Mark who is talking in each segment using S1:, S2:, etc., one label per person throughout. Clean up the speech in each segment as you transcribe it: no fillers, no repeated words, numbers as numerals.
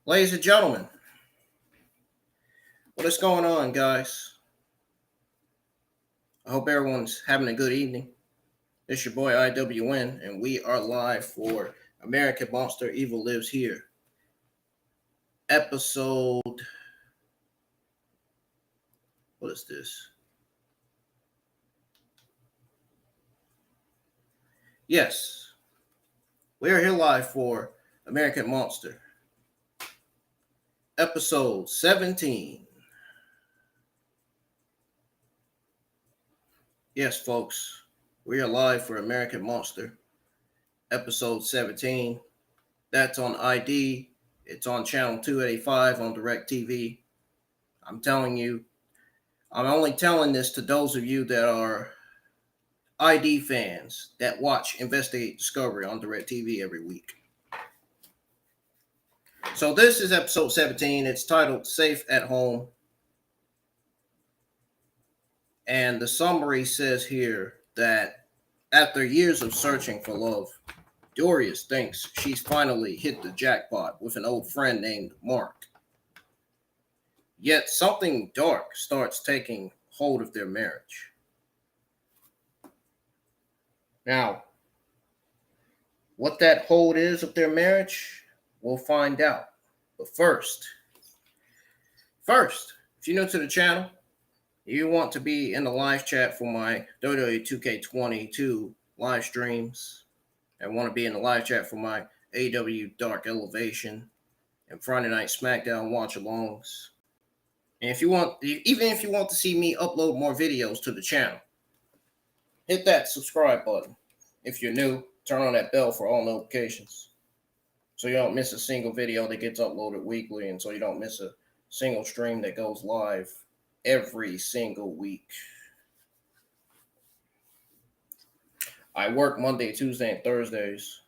S1: Ladies and gentlemen, what is going on, guys? I hope everyone's having a good evening. It's your boy IWN, and we are live for American Monster Evil Lives Here. Episode. What is this? Yes, we are here live for American Monster. Episode 17. Yes, folks, we are live for American Monster. Episode 17. That's on ID. It's on channel 285 on DirecTV. I'm telling you, I'm only telling this to those of you that are ID fans that watch Investigate Discovery on DirecTV every week. So this is episode 17. It's titled Safe at Home. And the summary says here that after years of searching for love, Doris thinks she's finally hit the jackpot with an old friend named Mark. Yet something dark starts taking hold of their marriage. Now, what that hold is of their marriage, we'll find out. But first, if you're new to the channel, you want to be in the live chat for my WWE 2K22 live streams, and want to be in the live chat for my AW Dark Elevation and Friday Night SmackDown watch-alongs. And even if you want to see me upload more videos to the channel, hit that subscribe button. If you're new, turn on that bell for all notifications so you don't miss a single video that gets uploaded weekly, and so you don't miss a single stream that goes live every single week. I work Monday, Tuesday, and Thursdays,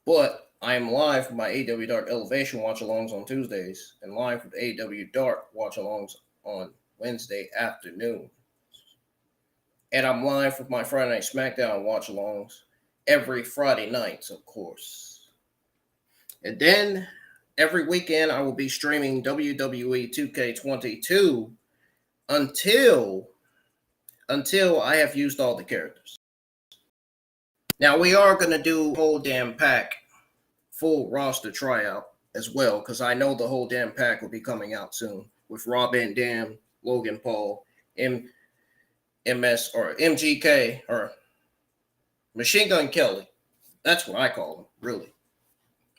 S1: but I am live for my AW Dark Elevation watch-alongs on Tuesdays and live with AW Dark watch-alongs on Wednesday afternoon. And I'm live with my Friday Night SmackDown watch-alongs every Friday nights, of course. And then every weekend I will be streaming WWE 2K22 until I have used all the characters. Now we are going to do whole damn pack full roster tryout as well, because I know the whole damn pack will be coming out soon with Rob Van Dam, Logan Paul, MS or MGK or Machine Gun Kelly. That's what I call him, really.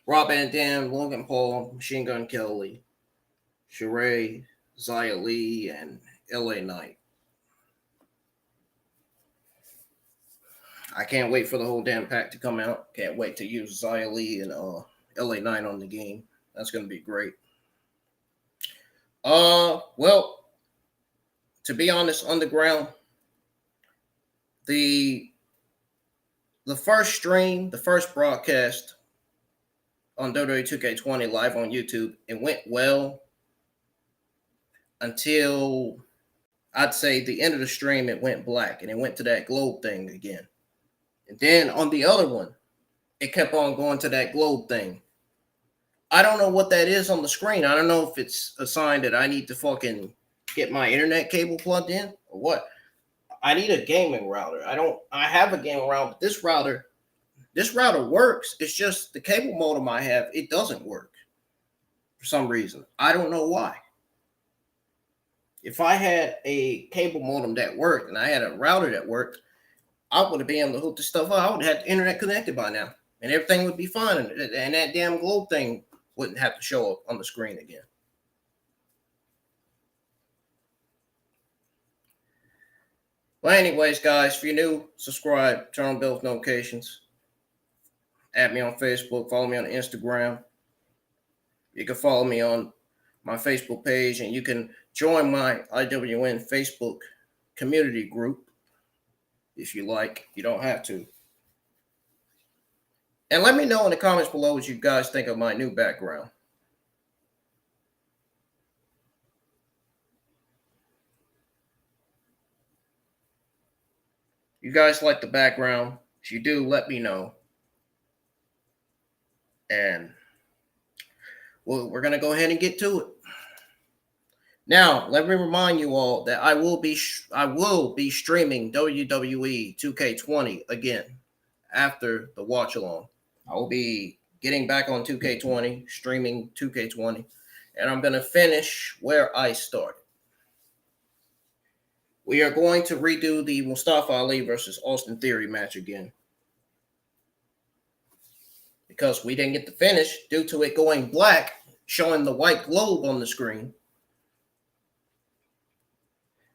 S1: Rob Van Dam, Logan Paul, Machine Gun Kelly, Sheree, Xia Li, and LA Knight. I can't wait for the whole damn pack to come out. Can't wait to use Xia Li and LA Knight on the game. That's going to be great. Well, to be honest, Underground, the first stream, the first broadcast on WWE 2K20 live on YouTube, it went well until I'd say the end of the stream. It went black and it went to that globe thing again. And then on the other one, it kept on going to that globe thing. I don't know what that is on the screen. I don't know if it's a sign that I need to fucking get my internet cable plugged in or what. I need a gaming router. I have a gaming router, but this router works. It's just the cable modem I have, it doesn't work for some reason. I don't know why. If I had a cable modem that worked and I had a router that worked, I would have been able to hook this stuff up. I would have had the internet connected by now, and everything would be fine, and that damn globe thing wouldn't have to show up on the screen again. Well, anyways, guys, if you're new, subscribe, turn on bell notifications, add me on Facebook, follow me on Instagram. You can follow me on my Facebook page, and you can join my IWN Facebook community group if you like. You don't have to. And let me know in the comments below what you guys think of my new background. You guys like the background? If you do, let me know. And well, we're gonna go ahead and get to it. Now, let me remind you all that I will be streaming WWE 2K20 again after the watch along. I will be getting back on 2K20, streaming 2K20, and I'm gonna finish where I started. We are going to redo the Mustafa Ali versus Austin Theory match again, because we didn't get the finish due to it going black, showing the white globe on the screen.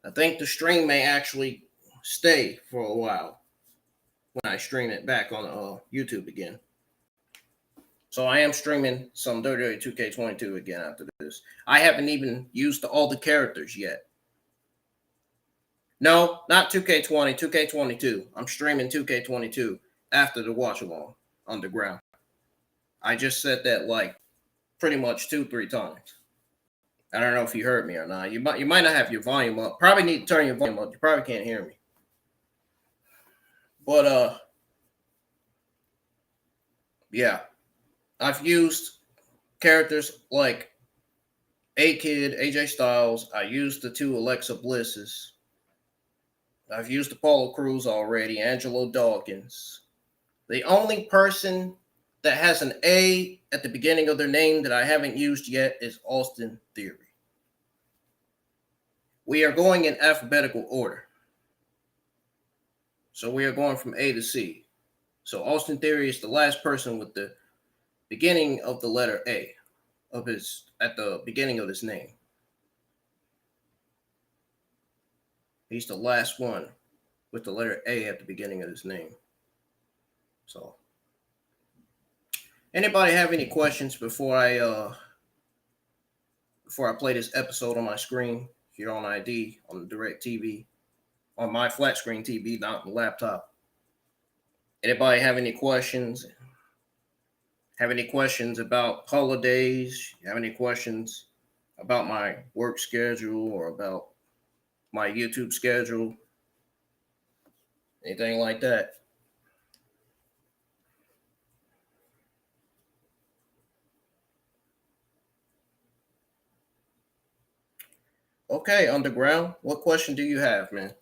S1: I think the stream may actually stay for a while when I stream it back on YouTube again. So I am streaming some WWE 2K22 again after this. I haven't even used all the characters yet. No, not 2K20, 2K22. I'm streaming 2K22 after the watch along underground. I just said that like pretty much 2-3 times. I don't know if you heard me or not. You might not have your volume up. Probably need to turn your volume up. You probably can't hear me. But yeah. I've used characters like A-Kid, AJ Styles. I used the 2 Alexa Blisses. I've used Apollo Crews already, Angelo Dawkins. The only person that has an A at the beginning of their name that I haven't used yet is Austin Theory. We are going in alphabetical order. So we are going from A to C. So Austin Theory is the last person with the beginning of the letter A at the beginning of his name. He's the last one with the letter A at the beginning of his name. So, anybody have any questions before I play this episode on my screen here on ID on the Direct TV, on my flat screen TV, not the laptop? Anybody have any questions? Have any questions about holidays? Have any questions about my work schedule or about my YouTube schedule? Anything like that? Okay, Underground, what question do you have, man?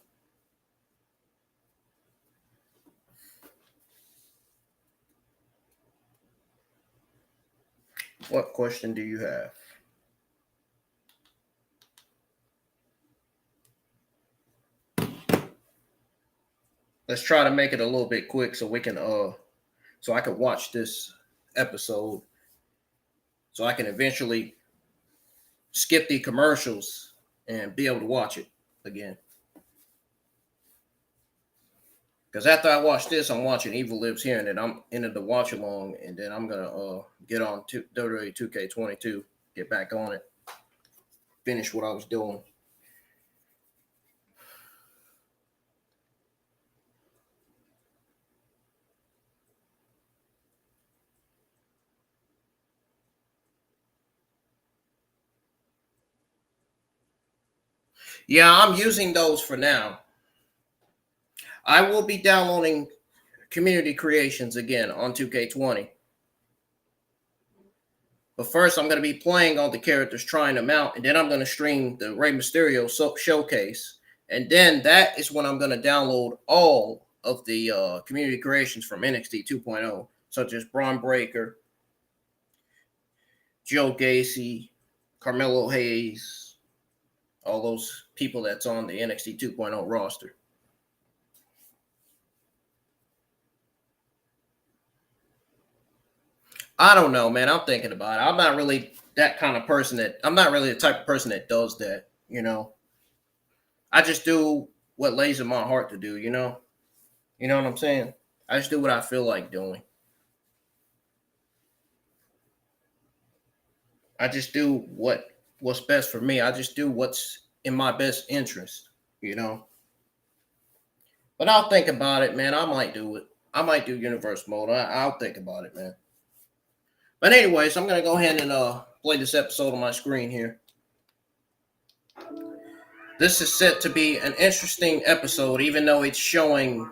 S1: What question do you have? Let's try to make it a little bit quick so we can so I can watch this episode, so I can eventually skip the commercials and be able to watch it again. Because after I watch this, I'm watching Evil Lives Here, and then I'm into the watch along, and then I'm gonna get on to WWE 2K22, get back on it, finish what I was doing. Yeah, I'm using those for now. I will be downloading community creations again on 2K20. But first, I'm going to be playing all the characters, trying them out, and then I'm going to stream the Rey Mysterio showcase. And then that is when I'm going to download all of the community creations from NXT 2.0, such as Braun Breaker, Joe Gacy, Carmelo Hayes, all those people that's on the NXT 2.0 roster. I don't know, man. I'm thinking about it. I'm not really that kind of person I'm not really the type of person that does that, you know. I just do what lays in my heart to do, you know. You know what I'm saying? I just do what I feel like doing. I just do what's best for me. I just do what's in my best interest, you know. But I'll think about it, man. I might do it. I might do universe mode. I'll think about it, man. But anyways, I'm gonna go ahead and play this episode on my screen here. This is set to be an interesting episode, even though it's showing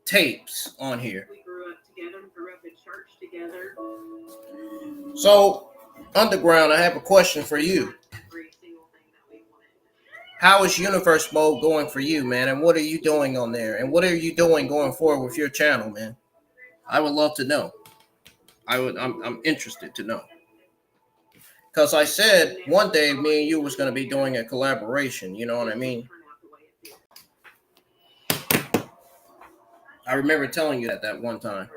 S1: tapes on here. We grew up together, grew up in church together. So Underground, I have a question for you. How is Universe Mode going for you, man? And what are you doing on there? And what are you doing going forward with your channel, man? I would love to know. I'm interested to know. Because I said one day me and you was going to be doing a collaboration. You know what I mean? I remember telling you that one time.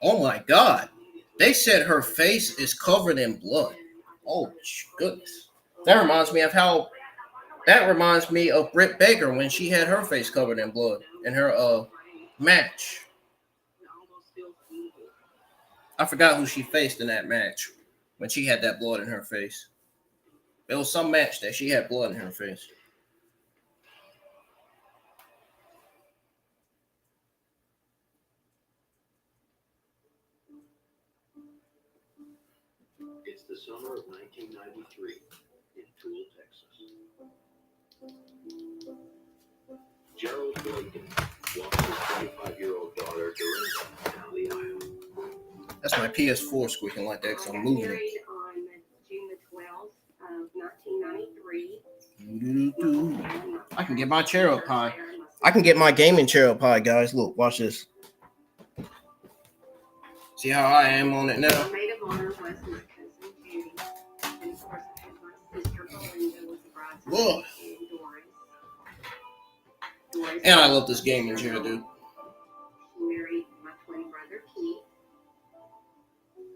S1: Oh my God. They said her face is covered in blood. Oh, goodness. That reminds me of Britt Baker when she had her face covered in blood in her match. I forgot who she faced in that match when she had that blood in her face. It was some match that she had blood in her face.
S2: It's the summer of 1993 in Toole, Texas. Gerald Blakey walks his 25-year-old daughter Dorinda down the aisle.
S1: That's my PS4 squeaking like that because I'm moving it.
S3: On June the 12th of 1993.
S1: I can get my chair up high. I can get my gaming chair up high, guys. Look, watch this. See how I am on it now?
S3: The maid of honor was my cousin Judy. And of course, I had my sister Belinda was the bridesmaid. And Doris.
S1: And I love this gaming chair, dude.
S3: She married my twin brother Keith.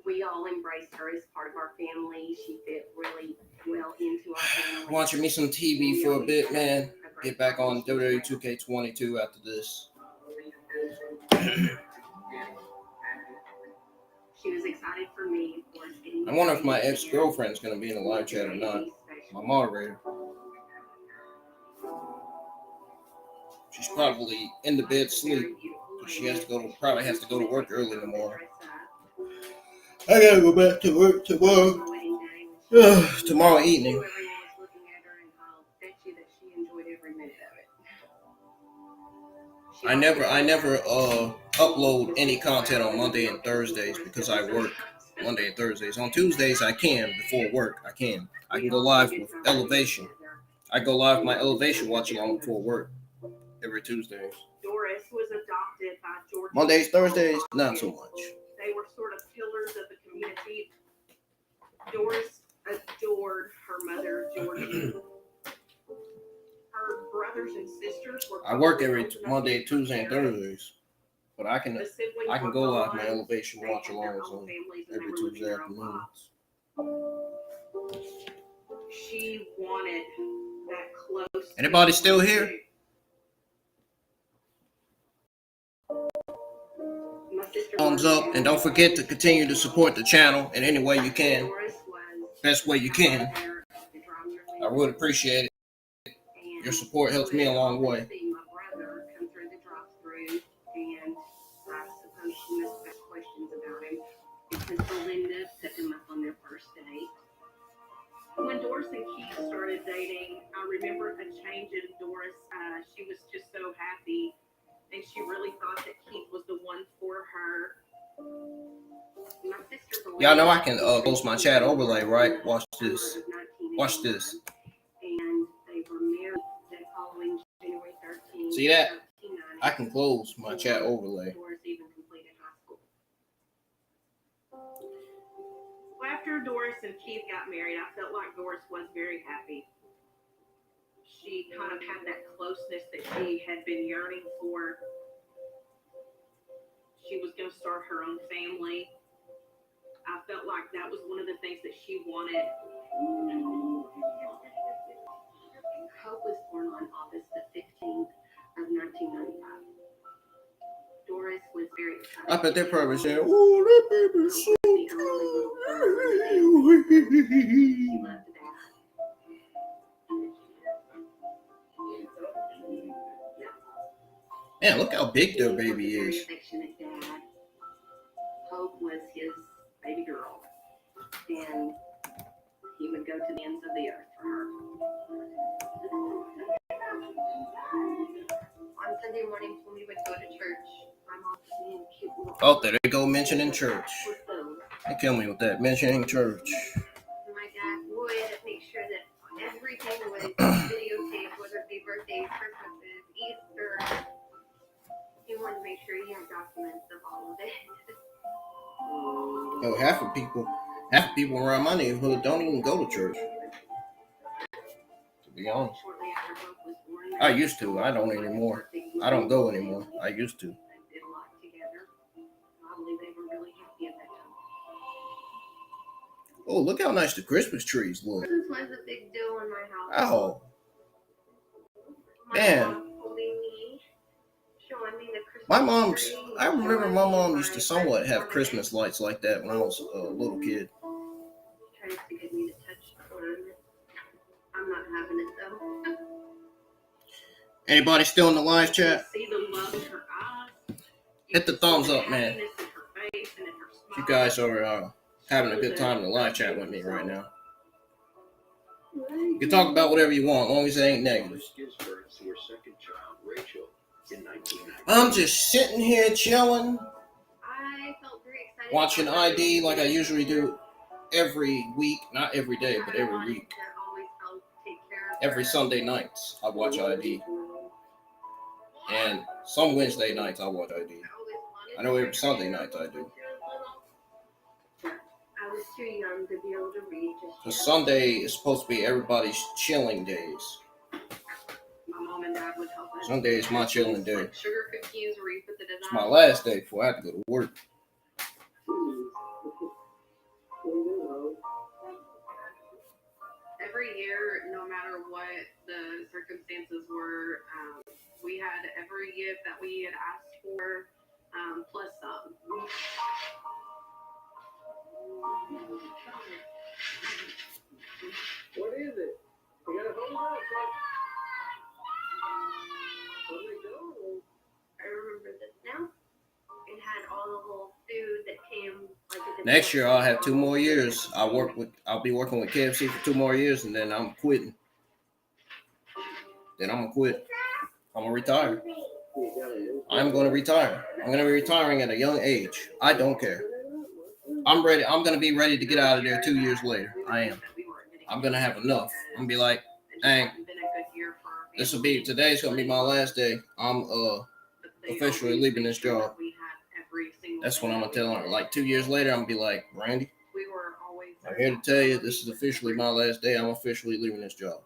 S3: We all embraced her as part of our family. She fit really well into our family.
S1: Watching me some TV for a bit, man. Get back on WWE 2K22 after this.
S3: She was excited for me, of course.
S1: I wonder if my ex-girlfriend's going to be in the live chat or not. My moderator. She's probably in the bed sleep. She probably has to go to work early in the morning. I gotta go back to work tomorrow. Tomorrow evening. I never upload any content on Monday and Thursdays because I work Monday and Thursdays. On Tuesdays I can before work. I can go live with Elevation. I go live with my Elevation watch along before work every Tuesday.
S3: Doris was adopted by George.
S1: Mondays, Thursdays, not so much.
S3: They were sort of pillars of the community. Doris adored her mother, Georgie. Her brothers and sisters were.
S1: I work every Monday, Tuesday, and Thursdays, but I can go live my Elevation watch alongs on every Tuesday afternoons.
S3: She wanted that close.
S1: Anybody still here? Thumbs up, and don't forget to continue to support the channel in any way you can. Best way you can. I would appreciate it. Your support helps me a long way.
S3: My brother come through the drive-thru, and I suppose she must have asked questions about him because Belinda took him up on their first date. When Doris and Keith started dating, I remember a change in Doris. She was just so happy, and she really thought that Keith was the one for her. My sister Belinda,
S1: y'all know I can close my chat overlay, right? Watch this. Watch this.
S3: And they were married that following January 13th.
S1: See that? I can close my chat overlay.
S3: Doris even completed high school. Well, after Doris and Keith got married, I felt like Doris was very happy. She kind of had that closeness that she had been yearning for. She was going to start her own family. I felt like that was one of the things that she wanted. Hope was born on August the 15th of 1995. Doris was very excited.
S1: I bet they're probably saying, "Oh, that baby's so cute."
S3: She loved that.
S1: Man, look how big their baby
S3: Very
S1: is.
S3: affectionate dad. Hope was his baby girl, and he would go to the ends of the earth for her. On Sunday mornings when we would go to church, my mom was me and cute little.
S1: Oh, there they go mentioning church.
S3: With the
S1: They kill me with that mentioning church.
S3: My dad would make sure that everything was videotaped, whether it be birthdays, Christmases, Easter. He wanted to make sure he had documents of all of it.
S1: Oh, half of people around my neighborhood don't even go to church. To be honest,
S3: Shortly after Hope was born,
S1: I used to. I don't anymore. I don't go anymore. I used to.
S3: they did a lot together. Probably they were really happy at that time.
S1: Oh, look how nice the Christmas trees look.
S3: Christmas was a big deal in my house.
S1: Oh,
S3: My
S1: man.
S3: mom holding me, showing me the Christmas
S1: my mom's.
S3: tree,
S1: I remember
S3: showing
S1: my
S3: me
S1: mom used to
S3: my
S1: somewhat
S3: presents
S1: have
S3: on it.
S1: Christmas lights like that when I was a little kid.
S3: Trying to get me to touch one. I'm not having it though.
S1: Anybody still in the live chat?
S3: See the love in her eyes.
S1: Hit the thumbs up, man.
S3: Happiness in her face and in her
S1: If you
S3: smile.
S1: guys are having a good time in the live chat with me right now. You can talk about whatever you want, as long as it ain't negative.
S2: Gives birth to her second child, Rachel, in 1990.
S1: I'm just sitting here chilling,
S3: I felt very excited
S1: watching
S3: about
S1: ID like I
S3: it.
S1: usually do every week. Not every day, but every week.
S3: To always help take care of
S1: Every
S3: her.
S1: Sunday nights, I watch ID. And some Wednesday nights, I watch ID. I know every Sunday night I do.
S3: I was too young to be able to read just
S1: Because
S3: yet.
S1: Sunday is supposed to be everybody's chilling days.
S3: My mom and dad would help us.
S1: Sunday is my chilling day.
S3: Like sugar cookies where you put the design.
S1: It's my last day before I have to go to work.
S3: Every year, no matter what the circumstances were, we had every gift that we had asked for, plus some.
S2: What is it? You gotta hold up. Let me go.
S3: I remember this now. It had all the little food that came like at the
S1: Next year, I'll have 2 more years. I'll be working with KFC for 2 more years, and then I'm quitting. Then I'm gonna quit. I'm gonna retire. I'm gonna retire. I'm gonna be retiring at a young age. I don't care. I'm ready. I'm gonna be ready to get out of there 2 years later. I am. I'm gonna have enough. I'm gonna be like, dang, today's gonna be my last day. I'm officially leaving this job. That's what I'm gonna tell her. Like 2 years later, I'm gonna be like, Randy, I'm here to tell you this is officially my last day. I'm officially leaving this job.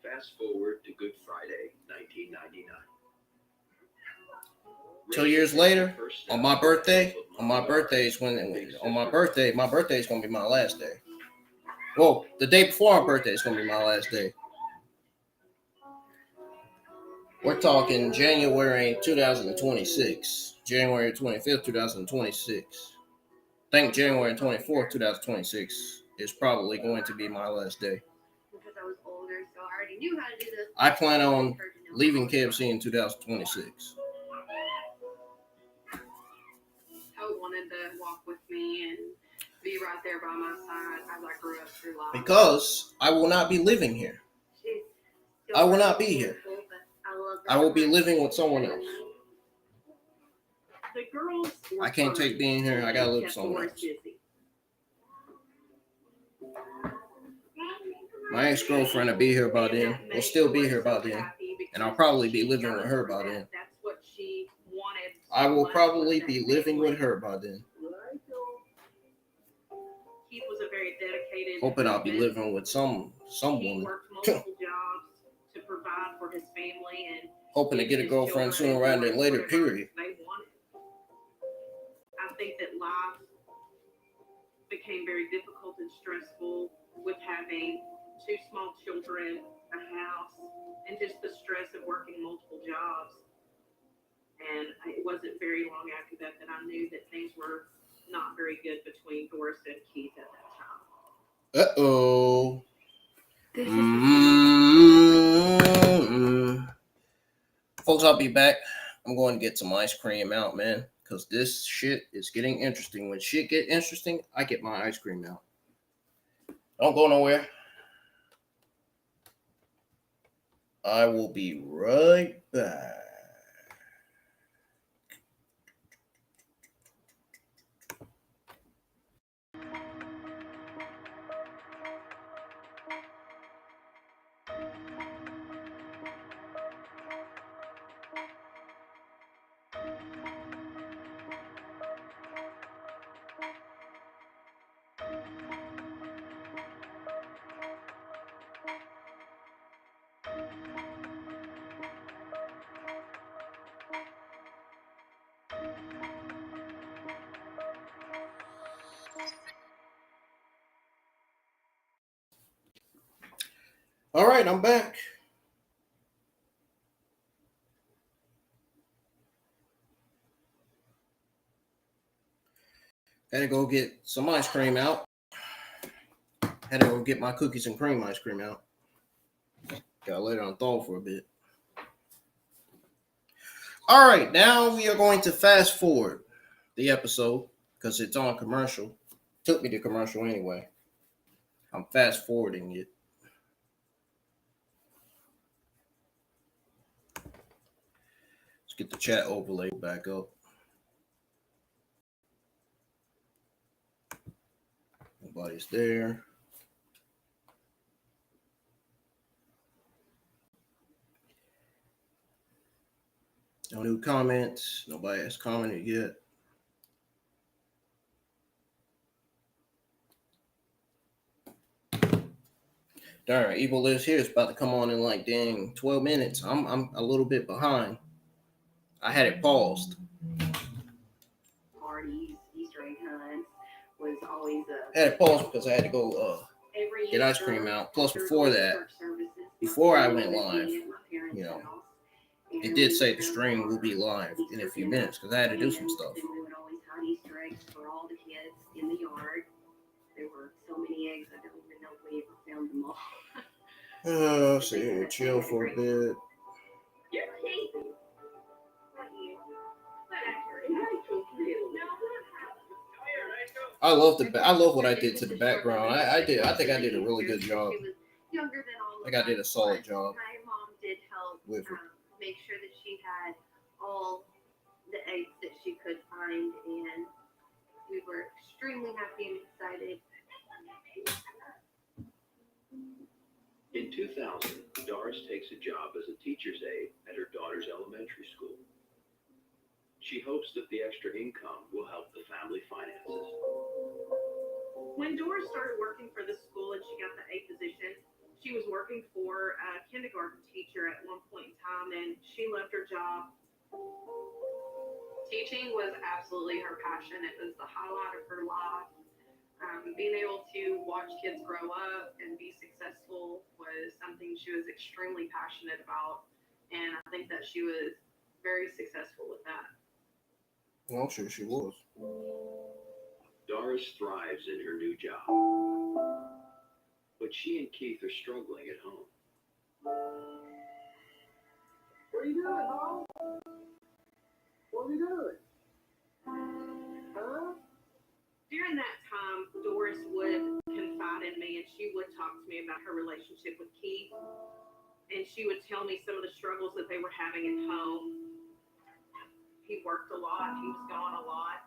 S2: Fast forward to Good Friday, 1999.
S1: 2 years later, on my birthday my birthday is gonna be my last day. Well, the day before my birthday is gonna be my last day. We're talking January 2026. January 25th, 2026. I think January 24th, 2026 is probably going to be my last day.
S3: Because I was older, so I already knew how to do this.
S1: I plan on leaving KFC in 2026.
S3: Hope wanted to walk with me and be right there by my side as I grew up through life.
S1: Because I will not be living here. I will not be here. I will be living with someone else.
S3: The girls
S1: I can't take being here. I gotta live with someone else. My ex-girlfriend will be here by then. Will still be here by then. And I'll probably be living with her by then.
S3: That's what she wanted.
S1: I will probably be living with her by then.
S3: Keith was a very dedicated.
S1: Hoping I'll be living with some
S3: He
S1: woman.
S3: worked multiple jobs to provide for his family and
S1: Hoping to get a girlfriend sooner rather than later, period.
S3: they wanted. I think that life became very difficult and stressful with having 2 small children, a house, and just the stress of working multiple jobs. And it wasn't very long after that that I knew that things were not very good between Doris and Keith at that time.
S1: Uh-oh. Folks, I'll be back. I'm going to get some ice cream out, man, because this shit is getting interesting. When shit get interesting, I get my ice cream out. Don't go nowhere. I will be right back. All right, I'm back. Had to go get some ice cream out. Had to go get my cookies and cream ice cream out. Gotta let it on thaw for a bit. All right, now we are going to fast forward the episode because it's on commercial. Took me to commercial anyway. I'm fast forwarding it. Let's get the chat overlay back up. Nobody's there. No new comments. Nobody has commented yet. Darn, Evil Lives Here is about to come on in like dang 12 minutes. I'm a little bit behind. I had it paused.
S3: Parties, Easter egg hunts was always a.
S1: I had it paused because I had to go get ice cream out. Plus, before that, before I went live, you know, it did say the stream will be live in a few minutes because I had to do some stuff.
S3: And we would always hide Easter eggs for all the kids in the yard. There were so many eggs, I don't even know if we ever found them all.
S1: Sit here and chill for a bit. I love what I did to the background. I think I did a really good job. I think I did a solid job.
S3: My mom did help
S1: with
S3: make sure that she had all the eggs that she could find, and we were extremely happy and excited.
S2: In 2000, Doris takes a job as a teacher's aide at her daughter's elementary school. She hopes that the extra income will help the family finances.
S3: When Doris started working for the school and she got the A position, she was working for a kindergarten teacher at one point in time, and she loved her job. Teaching was absolutely her passion. It was the highlight of her life. Being able to watch kids grow up and be successful was something she was extremely passionate about, and I think that she was very successful with that.
S1: Well, I'm sure she was.
S2: Doris thrives in her new job, but she and Keith are struggling at home.
S4: What are you doing, Mom? What are you doing? Huh?
S3: During that time, Doris would confide in me, and she would talk to me about her relationship with Keith, and she would tell me some of the struggles that they were having at home. He worked a lot, he was gone a lot,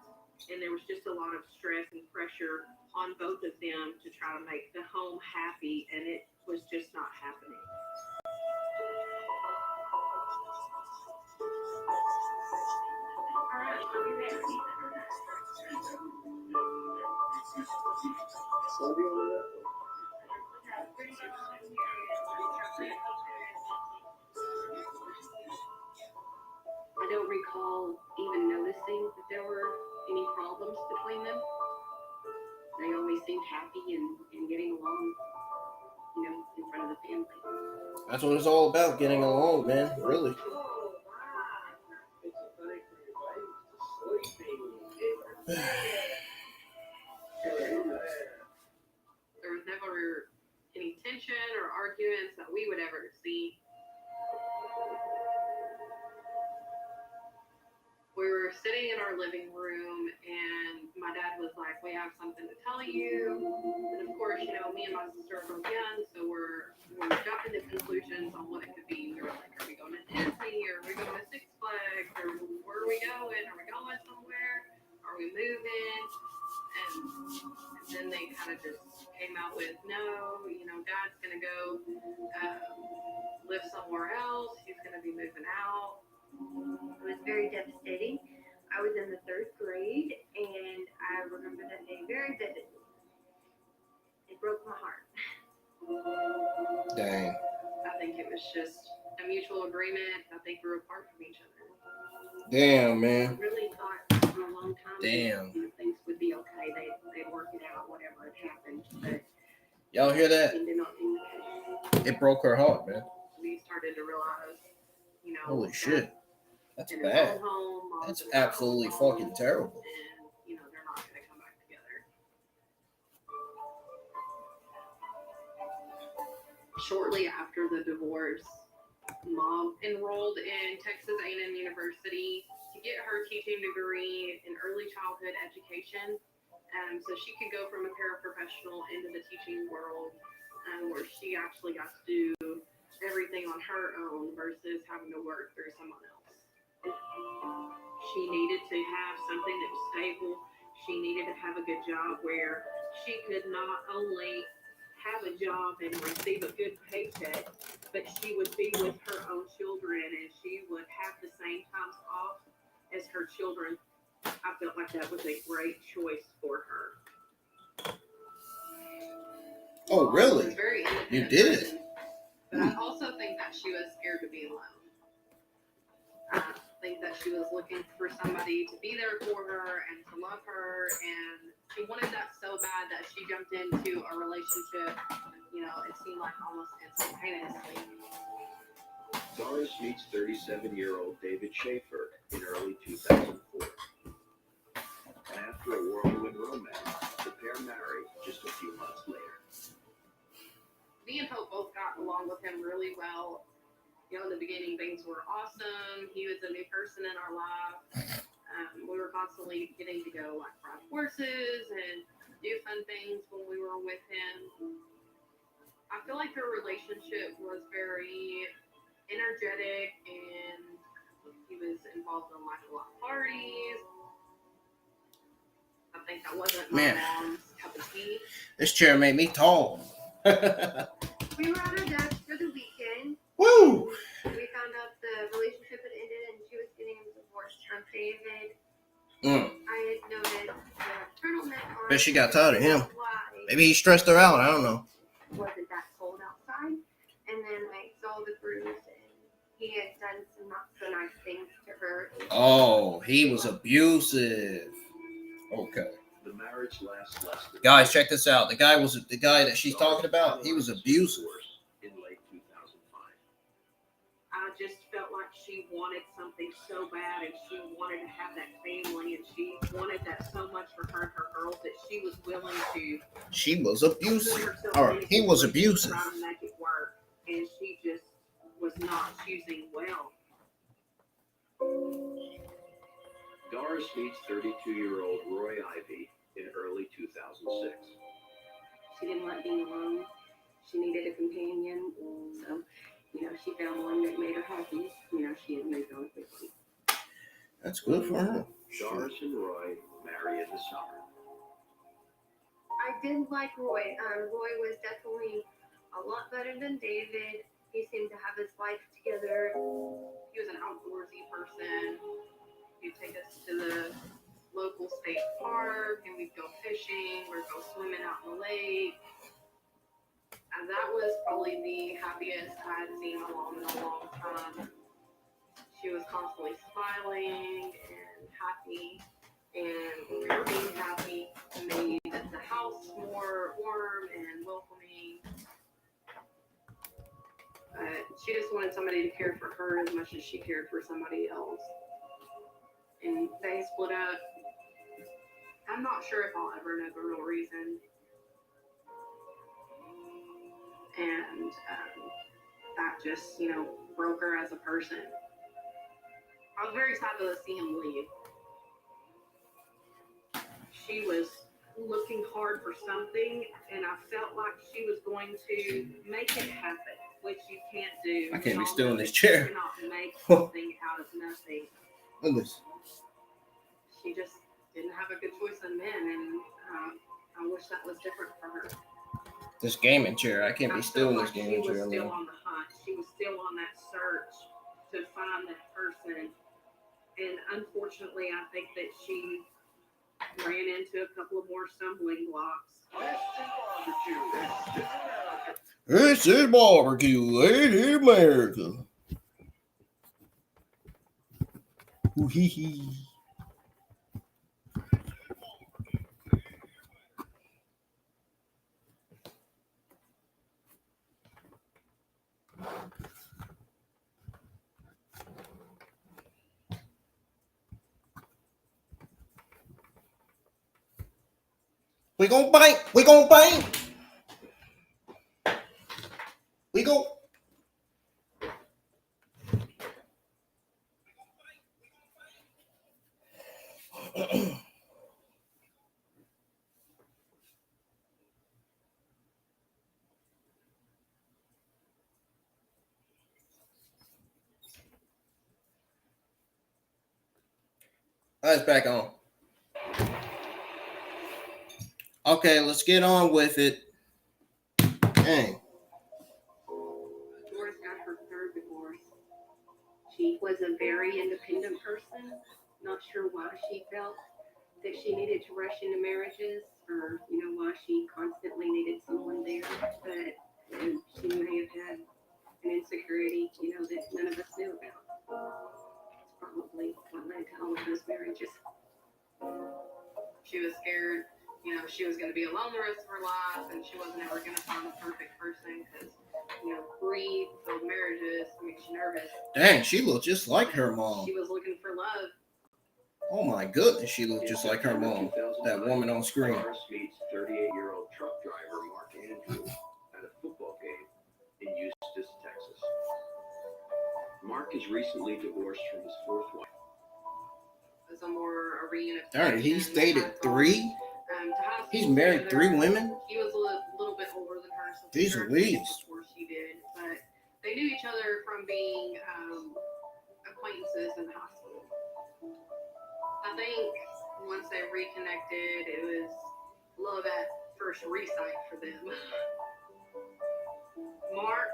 S3: and there was just a lot of stress and pressure on both of them to try to make the home happy, and it was just not happening. I don't recall even noticing that there were any problems between them. They always seemed happy and getting along, you know, in front of the family.
S1: That's what it's all about, getting along, man. Really.
S3: There was never any tension or arguments that we would ever see. We were sitting in our living room, and my dad was like, "We have something to tell you." And of course, you know, me and my sister are both young, so we're jumping to conclusions on what it could be. We were like, "Are we going to Disney? Or are we going to Six Flags? Or where are we going? Are we going somewhere? Are we moving?" And then they kind of just came out with, "No, you know, Dad's going to go live somewhere else. He's going to be moving out." It was very devastating. I was in the 3rd grade, and I remember that day very vividly. It broke my heart.
S1: Dang.
S3: I think it was just a mutual agreement. I think we were apart from each other.
S1: Damn,
S3: I
S1: man.
S3: really thought for a long time
S1: Damn.
S3: that, you know, things would be okay. They'd work it out, whatever had happened. But
S1: Y'all hear that?
S3: it did not seem the case.
S1: It broke her heart, man.
S3: We started to realize, you know,
S1: Holy
S3: that
S1: shit. That's
S3: in his
S1: bad.
S3: own home, mom's
S1: That's
S3: in her own
S1: absolutely
S3: home,
S1: fucking terrible.
S3: and you know they're not going to come back together. Shortly after the divorce, Mom enrolled in Texas A&M University to get her teaching degree in early childhood education, so she could go from a paraprofessional into the teaching world, where she actually got to do everything on her own versus having to work through someone else. She needed to have something that was stable. She needed to have a good job where she could not only have a job and receive a good paycheck, but she would be with her own children and she would have the same times off as her children. I felt like that was a great choice for her.
S1: Oh,
S3: Mom
S1: really?
S3: was very independent
S1: You did it?
S3: person, but I also think that she was scared to be alone. I think that she was looking for somebody to be there for her and to love her, and she wanted that so bad that she jumped into a relationship, you know, it seemed like almost instantaneously.
S2: Doris meets 37-year-old David Schaefer in early 2004. And after a whirlwind romance, the pair marry just a few months later.
S3: Me and Hope both got along with him really well. You know, in the beginning, things were awesome. He was a new person in our life. We were constantly getting to go like ride horses and do fun things when we were with him. I feel like their relationship was very energetic, and he was involved in like a lot of parties. I think that wasn't my mom's cup of tea.
S1: This chair made me tall.
S5: We were at our dad's for the weekend.
S1: Woo!
S5: We found out the relationship had ended and she was getting a divorce from David. I had noted the turtleneck on.
S1: Bet she got tired of him.
S5: Why
S1: Maybe he stressed her out. I don't know.
S5: wasn't that cold outside? And then I saw the bruise and he had done some not so nice things to her.
S1: Oh, he was abusive. Okay.
S2: The marriage lasts less than
S1: Guys, check this out. The guy that she's talking about. He was abusive.
S2: in late 2005.
S3: I just felt like she wanted something so bad, and she wanted to have that family, and she wanted that so much for her and her girls that she was willing to.
S1: She was
S3: put
S1: abusive.
S3: herself
S1: Or
S3: in
S1: he was
S3: situations to
S1: abusive.
S3: try to make it work, and she just was not choosing well.
S2: Doris meets 32-year-old Roy Ivy in early 2006.
S3: She didn't like being alone. She needed a companion, so you know she found one that made her happy. You know she had moved on quickly.
S1: That's good for her.
S2: Doris and Roy marry in the summer.
S5: I did like Roy. Roy was definitely a lot better than David. He seemed to have his life together.
S3: He was an outdoorsy person. He'd take us to the local state park, and we'd go fishing or go swimming out in the lake. And that was probably the happiest I had seen my mom in a long time. She was constantly smiling and happy, and her being happy made the house more warm and welcoming. She just wanted somebody to care for her as much as she cared for somebody else. And they split up. I'm not sure if I'll ever know the real reason. And that just, you know, broke her as a person. I was very sad to see him leave. She was looking hard for something, and I felt like she was going to make it happen, which you can't do.
S1: I can't be still in this
S3: You
S1: chair.
S3: cannot make something out of nothing.
S1: Look at this.
S3: She just didn't have a good choice in men, and I wish that was different for her.
S1: This gaming chair. I can't be still in this
S3: She
S1: gaming
S3: was
S1: chair,
S3: still
S1: man.
S3: on the hunt. She was still on that search to find that person. And unfortunately, I think that she ran into a couple of more stumbling blocks.
S1: This is barbecue, lady America. Ooh, hee hee. We gonna bang. We gonna bang. We go. That's back on. Okay, let's get on with it. Dang.
S3: Doris got her third divorce. She was a very independent person. Not sure why she felt that she needed to rush into marriages, or why she constantly needed someone there. But she may have had an insecurity, that none of us knew about. It's probably what led to all of those marriages. She was scared, she was going to be alone the rest of her life, and she wasn't ever going to find the perfect person because, grief, failed marriages makes you nervous.
S1: Dang, she looked just like her mom.
S3: She was looking for love.
S1: Oh my goodness, she looked just like her mom. That woman on screen.
S2: Doris meets 38-year-old truck driver Mark Andrews at a football game in Eustis, Texas. Mark is recently divorced from his fourth wife.
S3: It was a more arena.
S1: Darn, he's dated 3? He's married 3 women?
S3: He was a little bit older than her, so
S1: These are Louise.
S3: before she did, but they knew each other from being acquaintances in high school. I think once they reconnected, it was love at first resight for them. Mark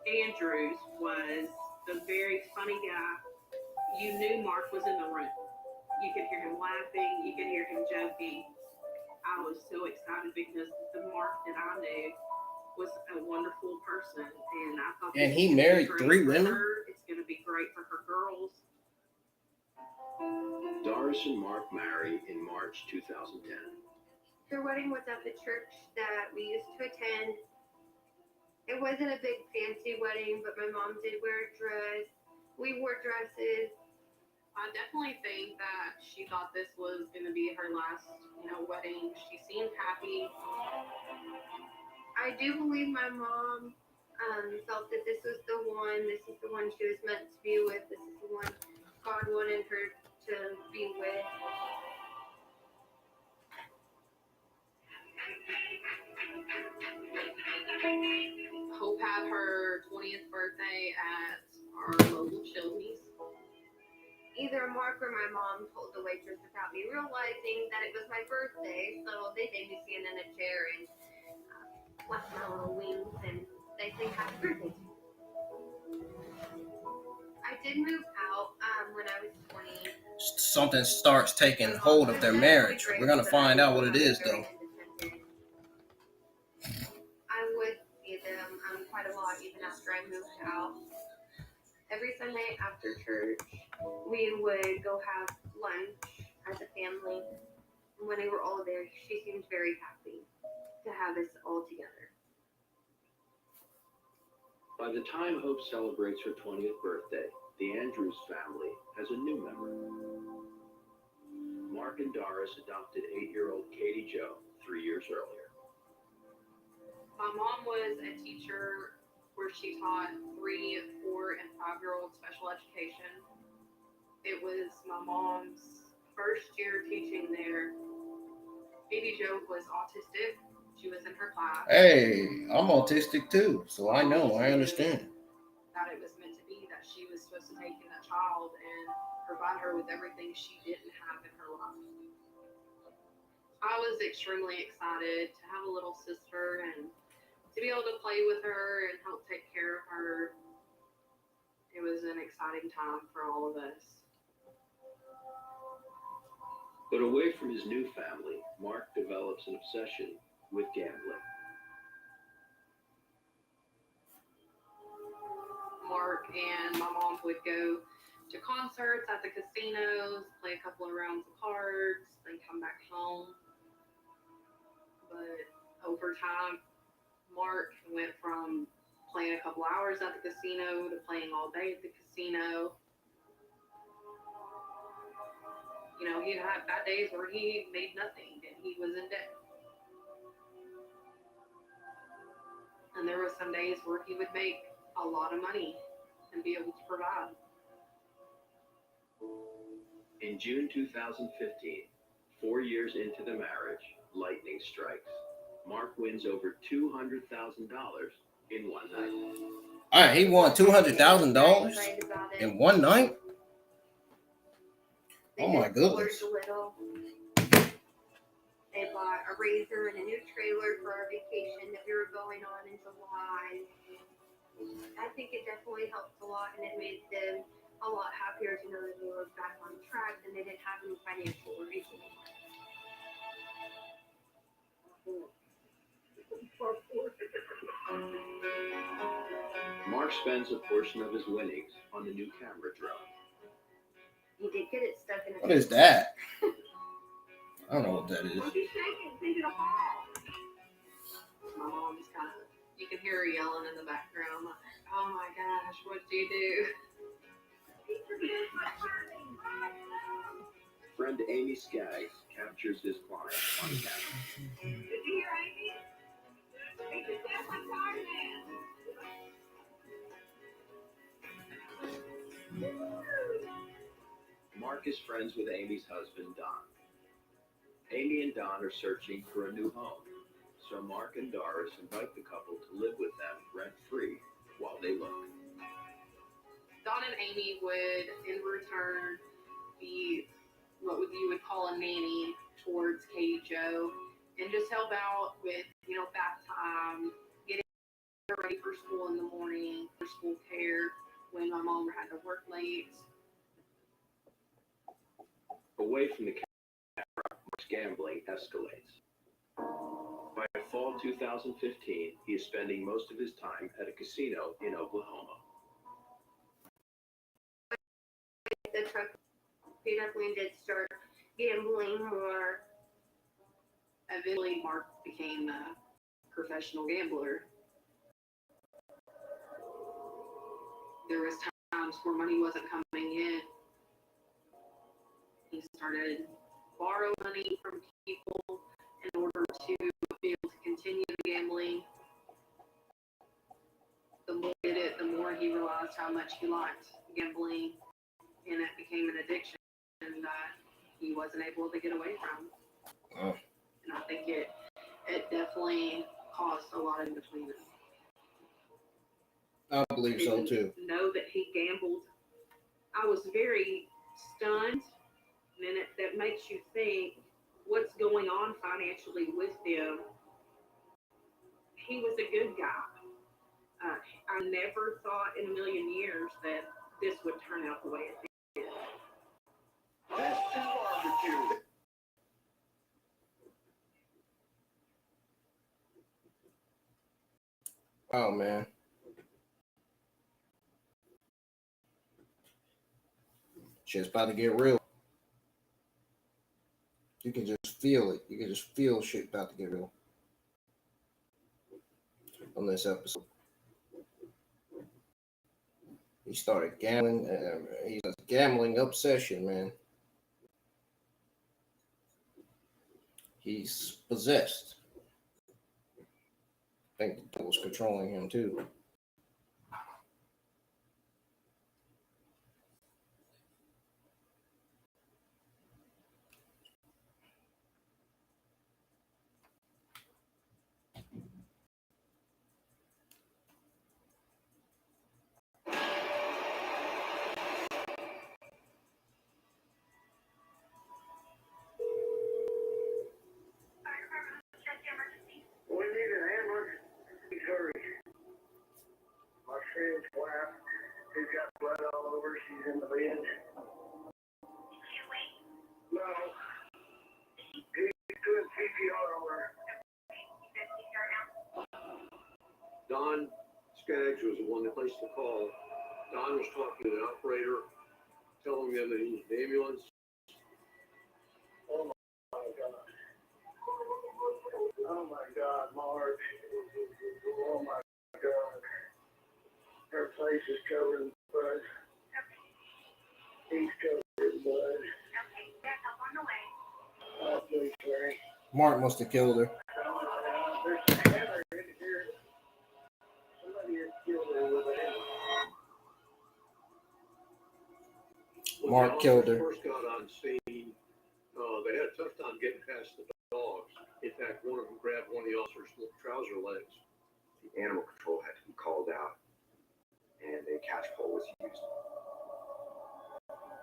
S3: Andrews was the very funny guy. You knew Mark was in the room. You could hear him laughing. You could hear him joking. I was so excited because the Mark that I knew was a wonderful person, and I thought.
S1: And he married 3 women?
S3: It's going to be great for her girls.
S2: Doris and Mark marry in March 2010.
S5: Their wedding was at the church that we used to attend. It wasn't a big fancy wedding, but my mom did wear a dress. We wore dresses.
S3: I definitely think that she thought this was going to be her last, wedding. She seemed happy.
S5: I do believe my mom felt that this was the one. This is the one she was meant to be with. This is the one God wanted her to be with.
S3: Hope had her 20th birthday at our local Chili's.
S5: Either Mark or my mom told the waitress without me realizing that it was my birthday, so they made me stand in a chair and flap my little wings and they sang happy birthday to me. I did move out when I was 20.
S1: Something starts taking hold of their marriage. We're going to find out what it is, though.
S5: I would see them quite a lot even after I moved out. Every Sunday after church, we would go have lunch as a family. When they were all there, she seemed very happy to have us all together.
S2: By the time Hope celebrates her 20th birthday, the Andrews family has a new member. Mark and Doris adopted 8-year-old Katie Jo 3 years earlier.
S3: My mom was a teacher where she taught 3, 4, and 5-year-old special education. It was my mom's first year teaching there. Katie Jo was autistic. She was in her class.
S1: Hey, I'm autistic too, so I know, I understand.
S3: That it was meant to be, that she was supposed to take in that child and provide her with everything she didn't have in her life. I was extremely excited to have a little sister and to be able to play with her and help take care of her. It was an exciting time for all of us.
S2: But away from his new family, Mark develops an obsession with gambling.
S3: Mark and my mom would go to concerts at the casinos, play a couple of rounds of cards, then come back home. But over time, Mark went from playing a couple hours at the casino to playing all day at the casino. He had bad days where he made nothing and he was in debt.
S6: And there were some days where he would make a lot of money and be able to provide.
S2: In June 2015, 4 years into the marriage, lightning strikes. Mark wins over $200,000 in one night.
S1: All right, he won $200,000 in one night. Oh my goodness!
S5: They bought a razor and a new trailer for our vacation that we were going on in July. I think it definitely helped a lot, and it made them a lot happier to know that they were back on track and they didn't have any financial worries anymore.
S2: Mark spends a portion of his winnings on the new camera drone.
S5: He did get it stuck in a
S1: What is that? I don't know what that is.
S6: My mom just kind of, you can hear her yelling in the background, like, oh my gosh, what did you do?
S2: Friend Amy Skaggs captures his client on camera.
S3: Did you hear Amy? He just said my car
S2: Mark is friends with Amy's husband, Don. Amy and Don are searching for a new home, so Mark and Doris invite the couple to live with them rent-free while they look.
S6: Don and Amy would, in return, be what you would call a nanny towards Katie Joe and just help out with, bath time, getting her ready for school in the morning, for school care when my mom had to work late.
S2: Away from the camera, Mark's gambling escalates. By fall 2015, he is spending most of his time at a casino in Oklahoma.
S5: The truck, he definitely did start gambling more.
S6: Eventually, Mark became a professional gambler. There was times where money wasn't coming in. He started borrowing money from people in order to be able to continue the gambling. The more he did it, the more he realized how much he liked gambling, and it became an addiction that he wasn't able to get away from.
S1: Oh.
S6: And I think it definitely caused a lot in between them.
S1: I believe so too.
S6: Know that he gambled. I was very stunned, and that makes you think what's going on financially with him. He was a good guy. I never thought in a million years that this would turn out the way it did.
S2: This is barbecue.
S1: Oh man. Shit's about to get real. You can just feel it. You can just feel shit about to get real on this episode. He started gambling. He's a gambling obsession, man. He's possessed. I think the devil was controlling him too.
S4: We need an ambulance. Please hurry. My friend's wife, who's got blood all over, she's in the bed. No. He's doing CPR on her.
S2: Don Skaggs was the one that placed the call. Don was talking to the operator, telling them that he was an ambulance.
S4: Oh my God. Oh my God, Mark. Oh my God. Her face is covered in blood. He's covered in blood. Oh, please, Larry.
S1: Mark must have killed her.
S4: There's a hammer in here.
S1: Mark killed her.
S7: First got on scene, they had a tough time getting past the dogs. In fact, one of them grabbed one of the officer's trouser legs.
S8: The animal control had to be called out, and a catch pole was used.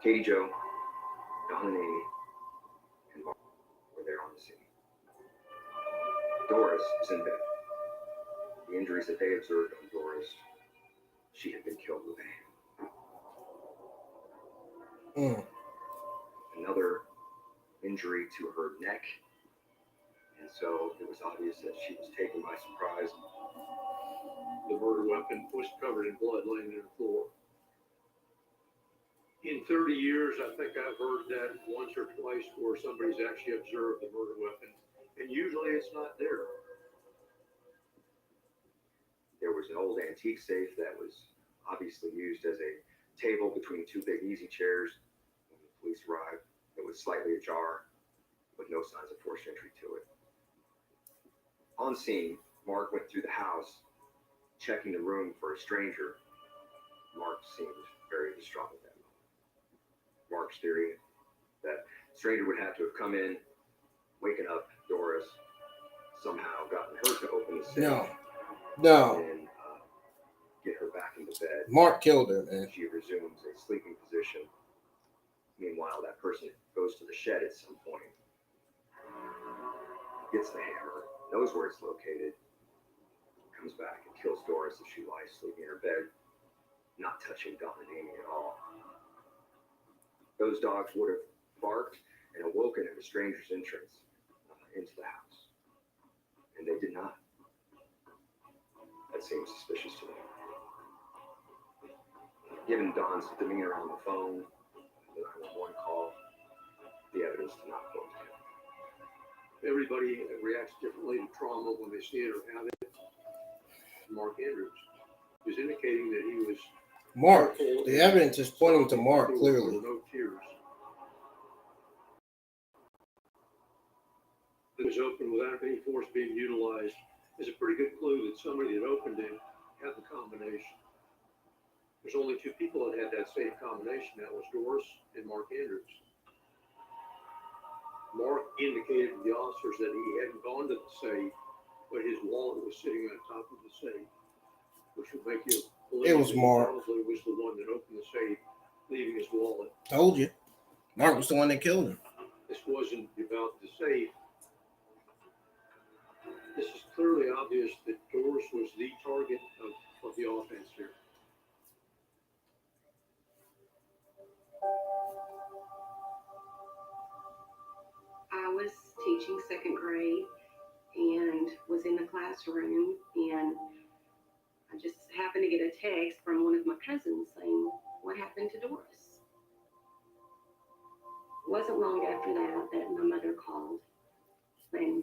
S8: Katie Jo, Don and Amy, and Mark were there on the scene. Doris is in bed. The injuries that they observed on Doris, she had been killed with a hammer. Another injury to her neck, and so it was obvious that she was taken by surprise.
S7: The murder weapon was covered in blood laying on the floor. In 30 years, I think I've heard that once or twice where somebody's actually observed the murder weapon, and usually it's not there.
S8: There was an old antique safe that was obviously used as a table between two big easy chairs. When the police arrived, it was slightly ajar, with no signs of forced entry to it. On scene, Mark went through the house, checking the room for a stranger. Mark seemed very distraught at that moment. Mark's theory that stranger would have to have come in, waken up Doris, somehow gotten her to open the safe.
S1: No.
S8: And get her back into bed.
S1: Mark killed her, man.
S8: She resumes a sleeping position. Meanwhile, that person goes to the shed at some point, gets the hammer, knows where it's located, comes back and kills Doris as she lies sleeping in her bed, not touching Don and Amy at all. Those dogs would have barked and awoken at the stranger's entrance into the house, and they did not. That seems suspicious to me. Given Don's demeanor on the phone, the 911 call, the evidence did not point to him.
S7: Everybody reacts differently to trauma when they see it or have it. Mark Andrews was indicating that he was
S1: Mark. The evidence is pointing to Mark clearly.
S7: No tears. It was open without any force being utilized is a pretty good clue that somebody that opened it had the combination. There's only two people that had that same combination. That was Doris and Mark Andrews. Mark indicated to the officers that he hadn't gone to the safe, but his wallet was sitting on top of the safe, which would make you believe
S1: It was
S7: that
S1: Mark.
S7: he probably was the one that opened the safe, leaving his wallet.
S1: Told you. Mark was the one that killed him.
S7: This wasn't about the safe. This is clearly obvious that Doris was the target of the offense here.
S3: I was teaching second grade and was in the classroom, and I just happened to get a text from one of my cousins saying, "What happened to Doris?" It wasn't long after that my mother called, and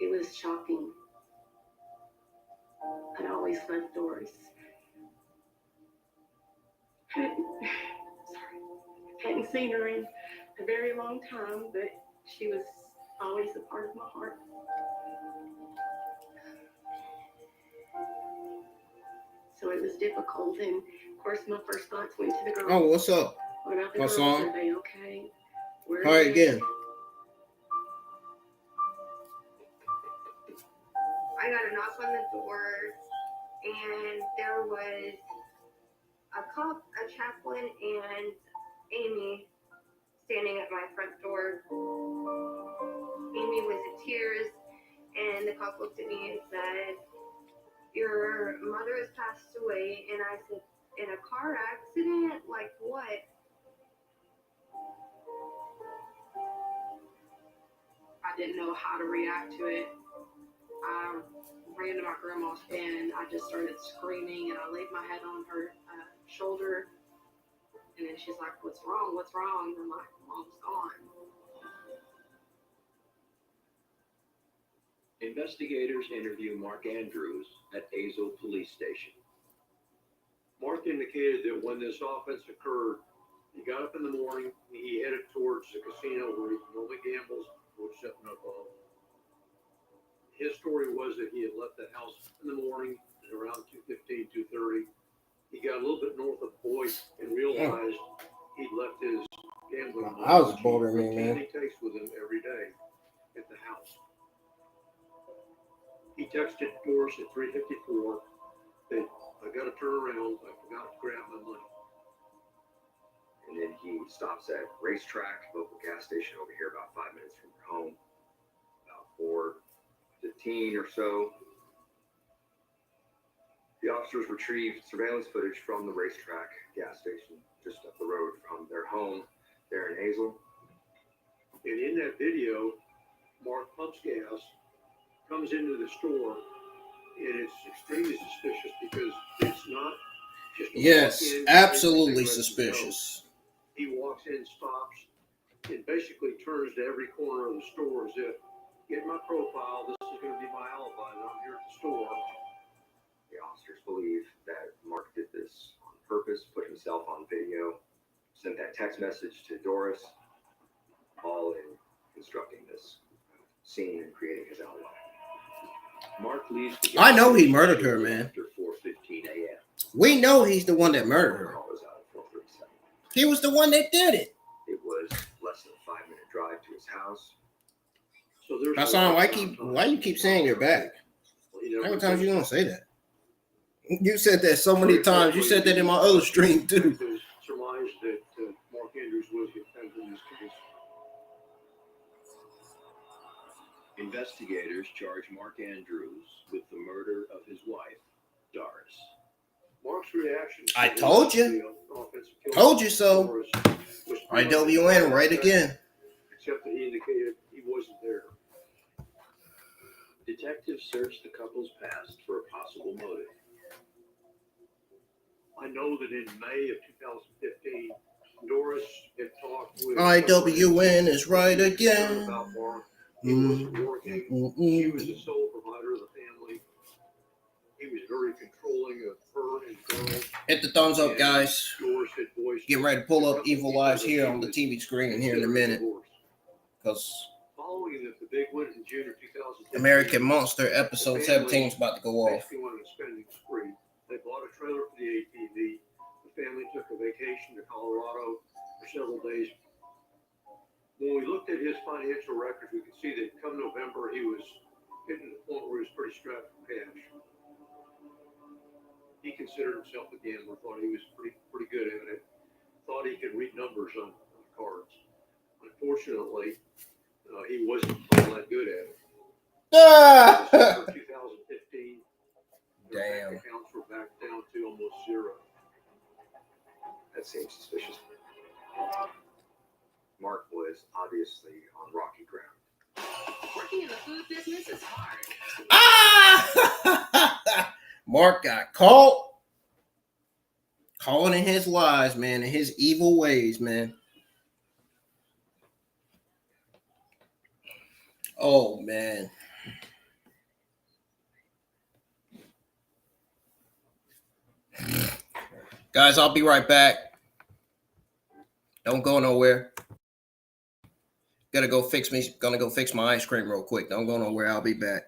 S3: it was shocking. I'd always loved Doris. Hadn't seen her in a very long time, but she was always a part of my heart. So it was difficult, and of course my first thoughts went to the girls.
S1: Oh, what's up?
S3: What about the
S1: What's
S3: girls?
S1: on?
S3: Are they okay? Where
S1: All
S3: are
S1: right,
S3: they?
S1: again.
S5: I got a knock on the door, and there was a cop, a chaplain, and Amy standing at my front door. Amy was in tears, and the cop looked at me and said, "Your mother has passed away." And I said, "In a car accident? Like what?"
S6: I didn't know how to react to it. I ran to my grandma's and I just started screaming, and I laid my head on her shoulder, and then she's like, "What's wrong? What's wrong?" And I'm like, "Mom's gone."
S2: Investigators interview Mark Andrews at Azle Police Station.
S7: Mark indicated that when this offense occurred, he got up in the morning, he headed towards the casino where he normally gambles, or 7-Up. His story was that he had left the house in the morning at around 2:15, 2:30, He got a little bit north of Boyd and realized he'd left his gambling money,
S1: I was
S7: which he
S1: bothering me, man.
S7: routinely takes with him every day, at the house. He texted Doris at 3:54 that I got to turn around. I forgot to grab my money.
S8: And then he stops at Racetrack, local gas station over here, about 5 minutes from her home. About 4:15 or so, the officers retrieved surveillance footage from the Racetrack gas station just up the road from their home there in Hazel.
S7: And in that video, Mark pumps gas, comes into the store, and it's extremely suspicious because it's not just a
S1: Yes,
S7: walk-in,
S1: absolutely
S7: take a cigarette and go.
S1: suspicious.
S7: He walks in, stops, and basically turns to every corner of the store as if, get my profile, this is going to be my alibi, and I'm here at the store.
S8: The officers believe that Mark did this on purpose, put himself on video, sent that text message to Doris, all in constructing this scene and creating his alibi.
S2: Mark leaves the
S1: I know he
S2: gas
S1: murdered
S2: station
S1: her, man.
S2: After 4:15 a.m.
S1: We know he's the one that murdered her.
S8: Call was out at 4:37.
S1: He was the one that did it.
S8: It was less than a 5-minute drive to his house.
S7: So there's
S1: Hassan,
S7: a lot
S1: why you keep saying you're back?
S7: Well, he never
S1: How many times you
S7: did.
S1: gonna say that? You said that so many times. You said that in my other stream too.
S7: It was surmised that Mark Andrews was the offender in this case.
S2: Investigators charge Mark Andrews with the murder of his wife, Doris.
S7: Mark's reaction.
S1: I told you. Told you so. IWN right again.
S7: Except that he indicated he wasn't there.
S2: Detectives searched the couple's past for a possible motive.
S7: I know that in May of 2015, Doris had talked with
S1: IWN is right again.
S7: about Mark. He wasn't working. He was the sole provider of the family. He was very controlling of her and girls.
S1: Hit the thumbs up, guys.
S7: Doris had voiced.
S1: Get ready to pull up Evil Lives here on the TV screen here in a minute. Because
S7: Following the big win in June of 2015,
S1: American Monster episode 17 is about to go off.
S7: basically went on a spending spree. They bought a trailer for the ATV. The family took a vacation to Colorado for several days. When we looked at his financial records, we could see that come November, he was getting to the point where he was pretty strapped for cash. He considered himself a gambler, thought he was pretty good at it, thought he could read numbers on cards. Unfortunately, he wasn't all that good at it. December 2015, their bank accounts were back down to almost zero.
S8: That seems suspicious. Mark was obviously on rocky ground.
S9: Working in the food business is hard.
S1: Mark got caught in his lies, man, in his evil ways, man. Oh, man. Guys, I'll be right back. Don't go nowhere. Gonna go fix my ice cream real quick. Don't go nowhere. I'll be back.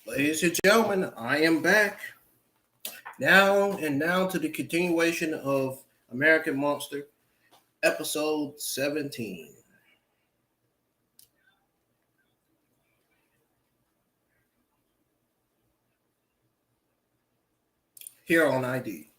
S1: Ladies and gentlemen, I am back. Now to the continuation of American Monster, episode 17. Here on ID.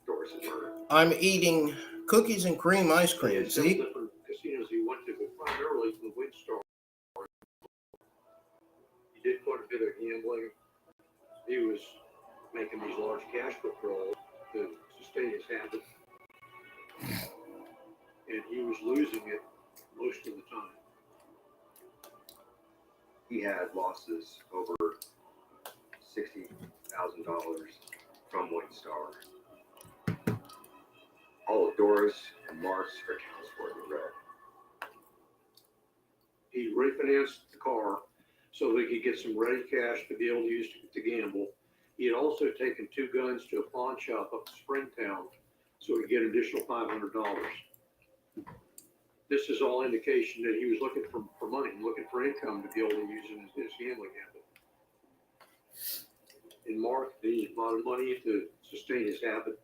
S8: Doris' murder.
S1: I'm eating cookies and cream ice
S7: He
S1: cream.
S7: had several
S1: See?
S7: different casinos he went to, but primarily the Windstar. He did quite a bit of gambling. He was making these large cash withdrawals to sustain his habit. And he was losing it most of the time.
S8: He had losses over $60,000 from Windstar. All of Doris and Mark's accounts were in the red.
S7: He refinanced the car so that he could get some ready cash to be able to use to gamble. He had also taken 2 guns to a pawn shop up in Springtown so he could get an additional $500. This is all indication that he was looking for money, looking for income to be able to use in his gambling habit. And Mark needed a lot of money to sustain his habit.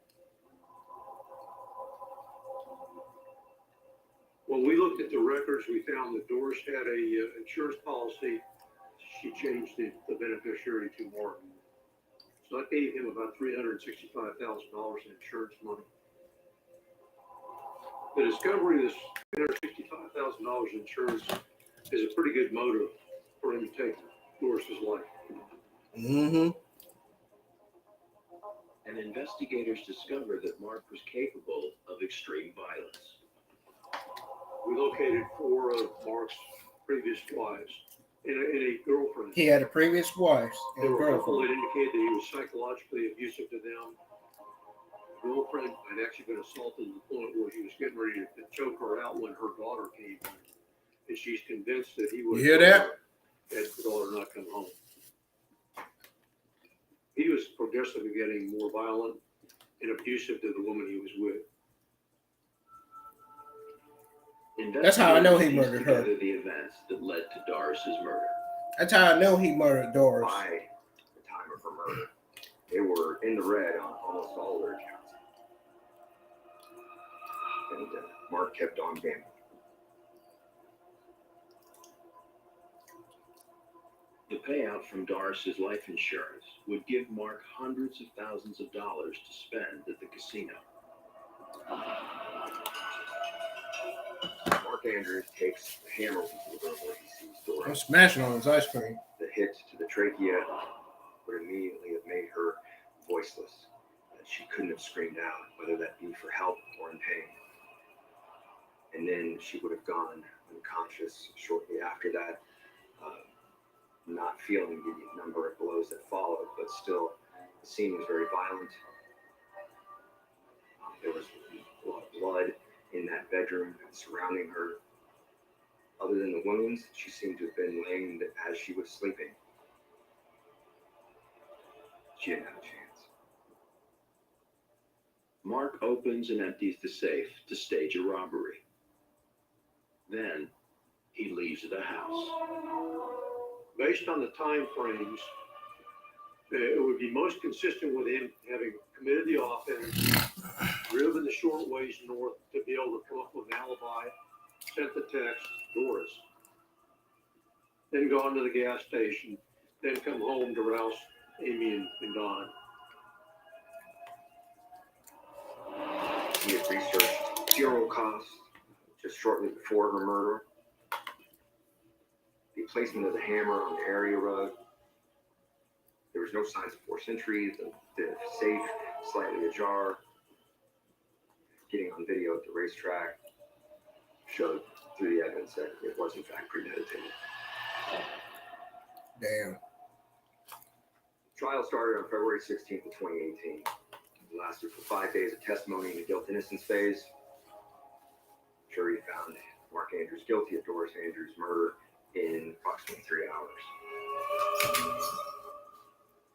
S7: When we looked at the records, we found that Doris had a insurance policy. She changed the beneficiary to Mark. So that gave him about $365,000 in insurance money. The discovery of this $365,000 in insurance is a pretty good motive for him to take Doris's life.
S1: Mm-hmm.
S2: And investigators discovered that Mark was capable of extreme violence.
S7: We located 4 of Mark's previous wives and a girlfriend.
S1: He had a previous wife
S7: There
S1: and
S7: were a couple that
S1: girlfriend.
S7: indicated that he was psychologically abusive to them. The girlfriend had actually been assaulted to the point where he was getting ready to choke her out when her daughter came in. And she's convinced that he would
S1: You hear that?
S7: had the daughter not come home. He was progressively getting more violent and abusive to the woman he was with.
S1: That's how I know he murdered her.
S2: Together the events that led to Doris's murder.
S1: That's how I know he murdered Doris.
S8: By the time of her murder, they were in the red on almost all their accounts. And Mark kept on gambling.
S2: The payout from Doris's life insurance would give Mark hundreds of thousands of dollars to spend at the casino.
S8: Mark Andrews takes the hammer to the room where he sees
S1: I'm
S8: Doris.
S1: smashing on his ice cream.
S8: The hit to the trachea would immediately have made her voiceless. She couldn't have screamed out, whether that be for help or in pain. And then she would have gone unconscious shortly after that, not feeling the number of blows that followed, but still, the scene was very violent. There was blood in that bedroom and surrounding her. Other than the wounds, she seemed to have been laying as she was sleeping. She didn't have a chance.
S2: Mark opens and empties the safe to stage a robbery. Then he leaves the house.
S7: Based on the time frames, it would be most consistent with him having committed the offense, driven the short ways north to be able to come up with an alibi, sent the text, Doris, then gone to the gas station, then come home to rouse Amy and Don.
S8: He had researched funeral costs just shortly before her murder. The placement of the hammer on the area rug. There was no signs of forced entry. The safe slightly ajar. Getting on video at the racetrack showed through the evidence that it was in fact premeditated.
S1: Damn.
S8: Trial started on February 16th of 2018. It lasted for 5 days of testimony in the guilt innocence phase. Jury found Mark Andrews guilty of Doris Andrews' murder in approximately 3 hours.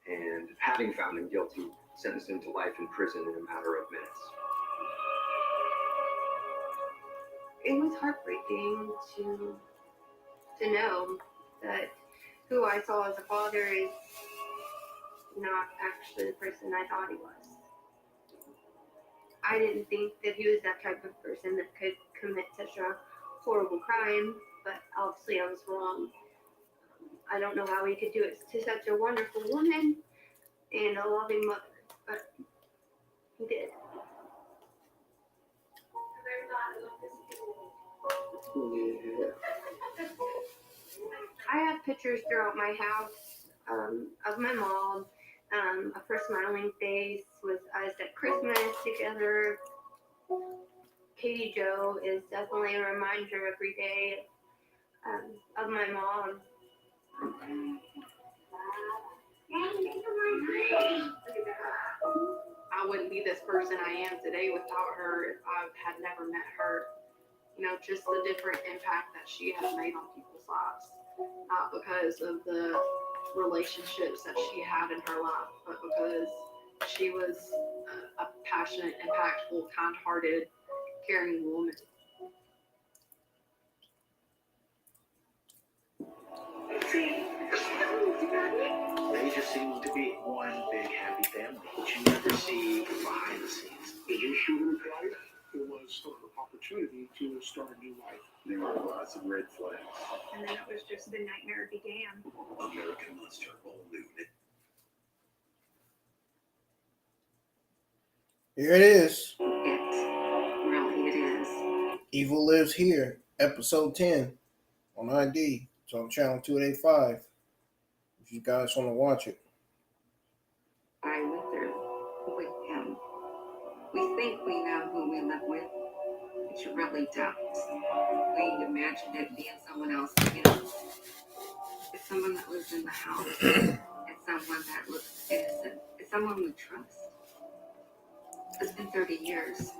S8: And having found him guilty, sentenced him to life in prison in a matter of minutes.
S5: It was heartbreaking to know that who I saw as a father is not actually the person I thought he was. I didn't think that he was that type of person that could commit such a horrible crime, but obviously I was wrong. I don't know how he could do it to such a wonderful woman and a loving mother, but he did. I have pictures throughout my house of my mom. Her smiling face with us at Christmas together. Katie Joe is definitely a reminder every day of my mom.
S6: I wouldn't be this person I am today without her if I had never met her. You know, just the different impact that she has made on people's lives. Not because of the relationships that she had in her life, but because she was a passionate, impactful, kind-hearted, caring woman.
S10: They just seem to be one big happy family, which you never see behind the scenes.
S4: Did you shoot him twice? It was sort of an opportunity to start a new life.
S10: There were lots of red flags.
S3: And then it was just the nightmare began.
S10: American Monster all knew it.
S1: Here it is.
S9: It is.
S1: Evil Lives Here, episode 10 on ID. It's on channel 285. If you guys want to watch it.
S9: I went through with him. We think we know who we live with, but you really don't. We imagine it being someone else again. It's someone that lives in the house. It's someone that looks innocent. It's someone we trust. It's been 30 years.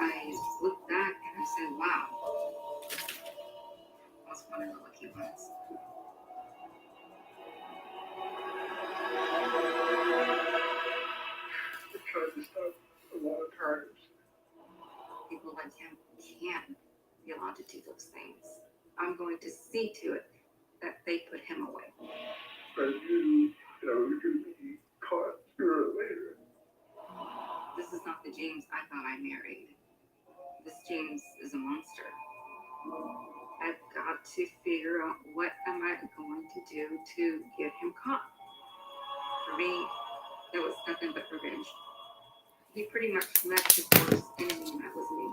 S9: I look back and I say, wow. I was one of the lucky ones.
S4: I tried to stop a lot of times.
S9: People like him can't be allowed to do those things. I'm going to see to it that they put him away.
S4: I knew that I was going to be caught sooner or later.
S9: This is not the James I thought I married. This James is a monster. I've got to figure out what am I going to do to get him caught. For me, there was nothing but revenge. He pretty much left his worst enemy, and that was me.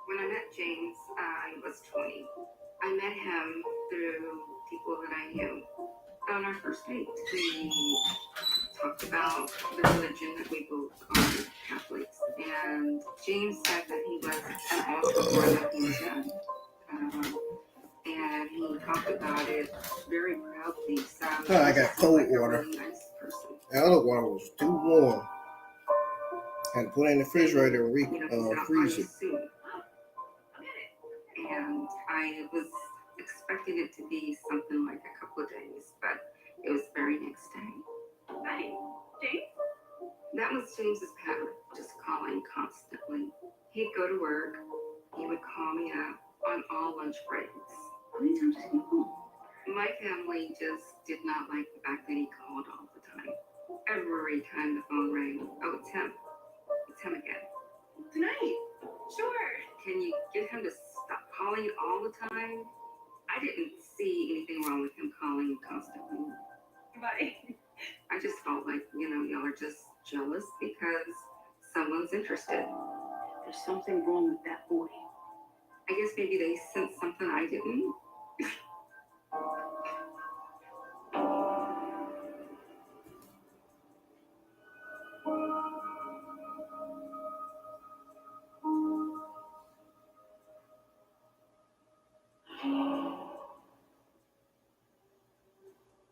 S9: When I met James, I was 20. I met him through people that I knew. On our first date, we talked about the religion that we both are Catholics. And James said that he was an altar boy that he was in. And he talked about it very proudly. So
S1: Oh, I got cold
S9: like
S1: water.
S9: a really nice person.
S1: The other water was too warm. Had to put it in the refrigerator and
S9: You know, he's out
S1: freeze
S9: on
S1: it.
S9: the suit. And I was expecting it to be something like a couple of days, but it was the very next day.
S3: Hey, James?
S9: That was James's pattern, just calling constantly. He'd go to work, he would call me up on all lunch breaks.
S3: How many times did you call?
S9: My family just did not like the fact that he called all the time. Every time the phone rang, oh, it's him. It's him again.
S3: Tonight. Sure.
S9: Can you get him to stop calling all the time, I didn't see anything wrong with him calling constantly.
S6: Right.
S9: I just felt like, y'all are just jealous because someone's interested.
S6: There's something wrong with that boy.
S9: I guess maybe they sensed something I didn't.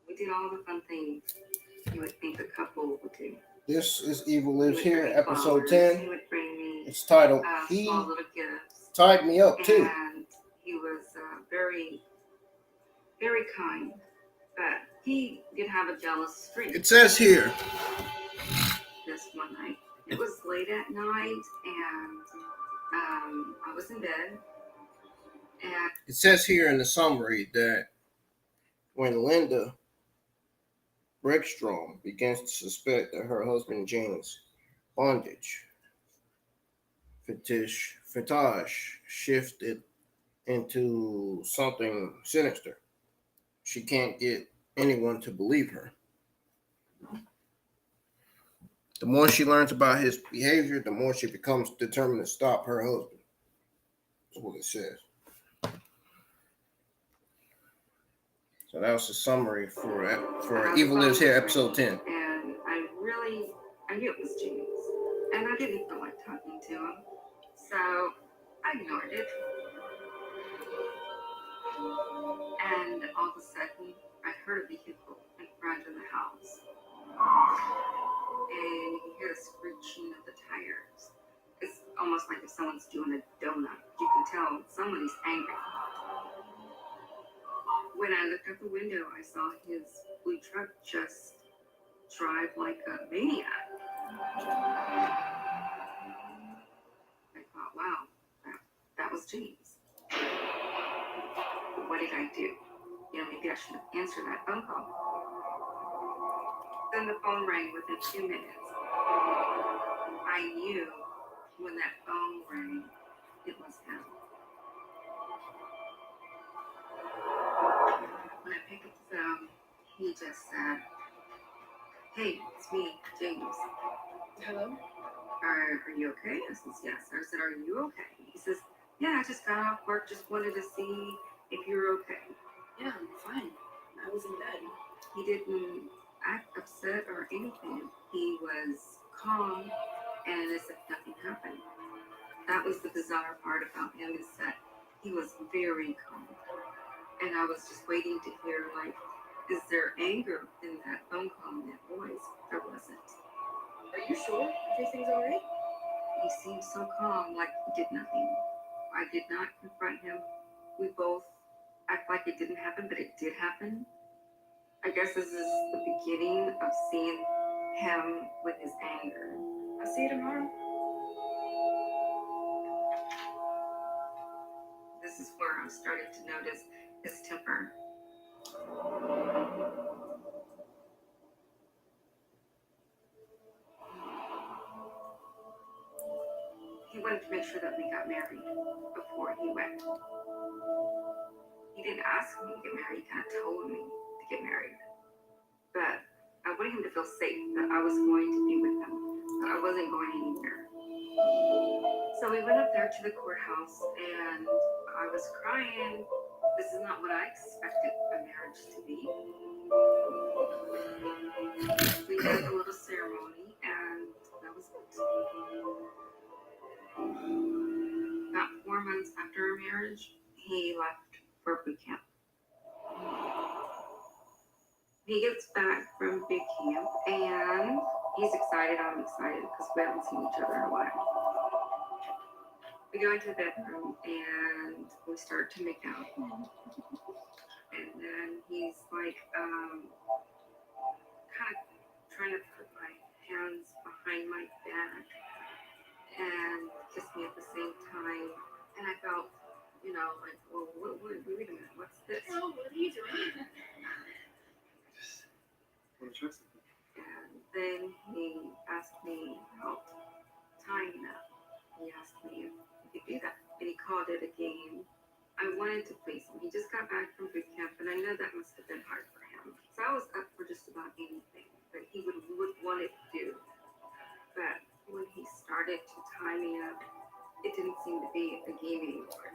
S9: We did all the fun things you would think a couple would do.
S1: This is Evil Lives
S9: He would
S1: Here,
S9: bring
S1: episode
S9: flowers,
S1: 10.
S9: He would bring me
S1: It's titled He
S9: small little gifts.
S1: Tied Me Up Too.
S9: And he was very, very kind. But he did have a jealous streak.
S1: It says here,
S9: This one night. It was late at night, and I was in bed. And
S1: it says here in the summary that when Linda Breckstrom begins to suspect that her husband James' bondage fetish shifted into something sinister, she can't get anyone to believe her. The more she learns about his behavior, the more she becomes determined to stop her husband. That's what it says. So that was the summary for Evil Lives Here, episode 10.
S9: And I knew it was James. And I didn't feel like talking to him. So I ignored it. And all of a sudden, I heard a vehicle in front of the house. And you can hear the screeching of the tires. It's almost like if someone's doing a donut. You can tell somebody's angry. When I looked out the window, I saw his blue truck just drive like a maniac. I thought, wow, that was James. But what did I do? Maybe I should have answered that phone call. Then the phone rang within 2 minutes. I knew when that phone rang, it was him. When I picked up the phone, he just said, "Hey, it's me, James.
S6: Hello?
S9: Are you okay?" I said, "Yes." I said, "Are you okay?" He says, "Yeah, I just got off work, just wanted to see if you're okay."
S6: Yeah, I'm fine. I was in bed.
S9: He didn't act upset or anything. He was calm and as if nothing happened. That was the bizarre part about him, is that he was very calm. And I was just waiting to hear, like, is there anger in that phone call, in that voice? There wasn't.
S6: Are you sure everything's all right?
S9: He seemed so calm, like he did nothing. I did not confront him. We both act like it didn't happen, but it did happen. I guess this is the beginning of seeing him with his anger.
S6: I'll see you tomorrow.
S9: This is where I started to notice his temper. He wanted to make sure that we got married before he went. He didn't ask me to get married, he kind of told me to get married. But I wanted him to feel safe, that I was going to be with him, that I wasn't going anywhere. So we went up there to the courthouse, and I was crying. This is not what I expected a marriage to be. We had a little ceremony, and that was it. About 4 months after our marriage, he left for boot camp. He gets back from boot camp, and he's excited. I'm excited because we haven't seen each other in a while. We go into the bedroom, and we start to make out. And then he's like, kind of trying to put my hands behind my back and kiss me at the same time. And I felt, like, well, wait a minute, what's this?
S6: Oh, what are you doing?
S9: And then he asked me about tying up. He asked me if he could do that. And he called it a game. wanted to please him. He just got back from boot camp, and I know that must have been hard for him. So I was up for just about anything that he would want to do. But when he started to tie me up, it didn't seem to be a game anymore.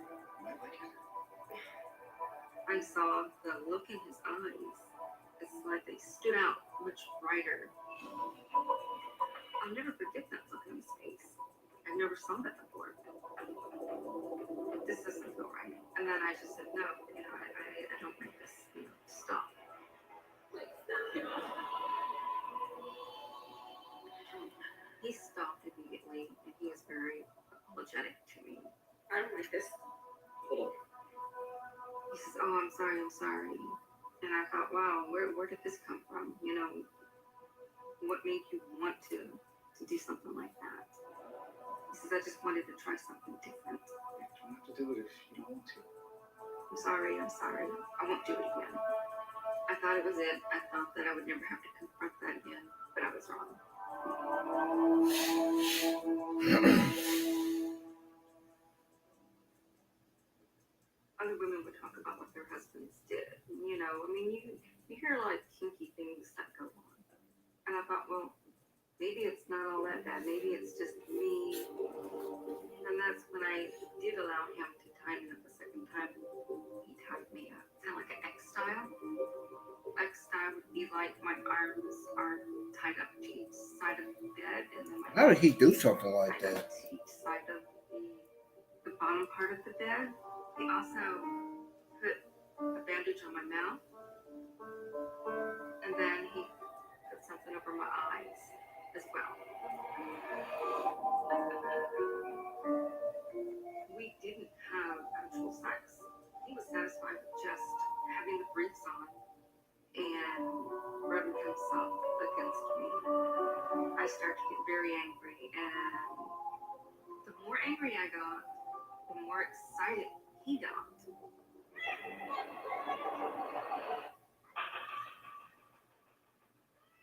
S9: I saw the look in his eyes. It's like they stood out much brighter. I'll never forget that look in his face. I never saw that before. This doesn't feel right. And then I just said, no, I don't like this. Stop. He stopped immediately, and he was very apologetic to me. I don't like this. He says, oh, I'm sorry. And I thought, wow, where did this come from? What made you want to do something like that? He says, I just wanted to try something different.
S10: You don't have to do it if you don't want to.
S9: I'm sorry. I won't do it again. I thought it was it. I thought that I would never have to confront that again, but I was wrong. Other women would talk about what their husbands did. You hear a lot of kinky things that go on. And I thought, well, maybe it's not all that bad. Maybe it's just me. And that's when I did allow him to tie me up the second time. He tied me up. Kind of like an X style. X style would be like my arms are tied up to each side of the bed. And then
S1: How did he do something like
S9: tied
S1: that?
S9: up to each side of the bottom part of the bed. He also put a bandage on my mouth. And then he put something over my eyes as well. We didn't have actual sex. He was satisfied with just having the briefs on and rubbing himself against me. I started to get very angry, and the more angry I got, the more excited he got.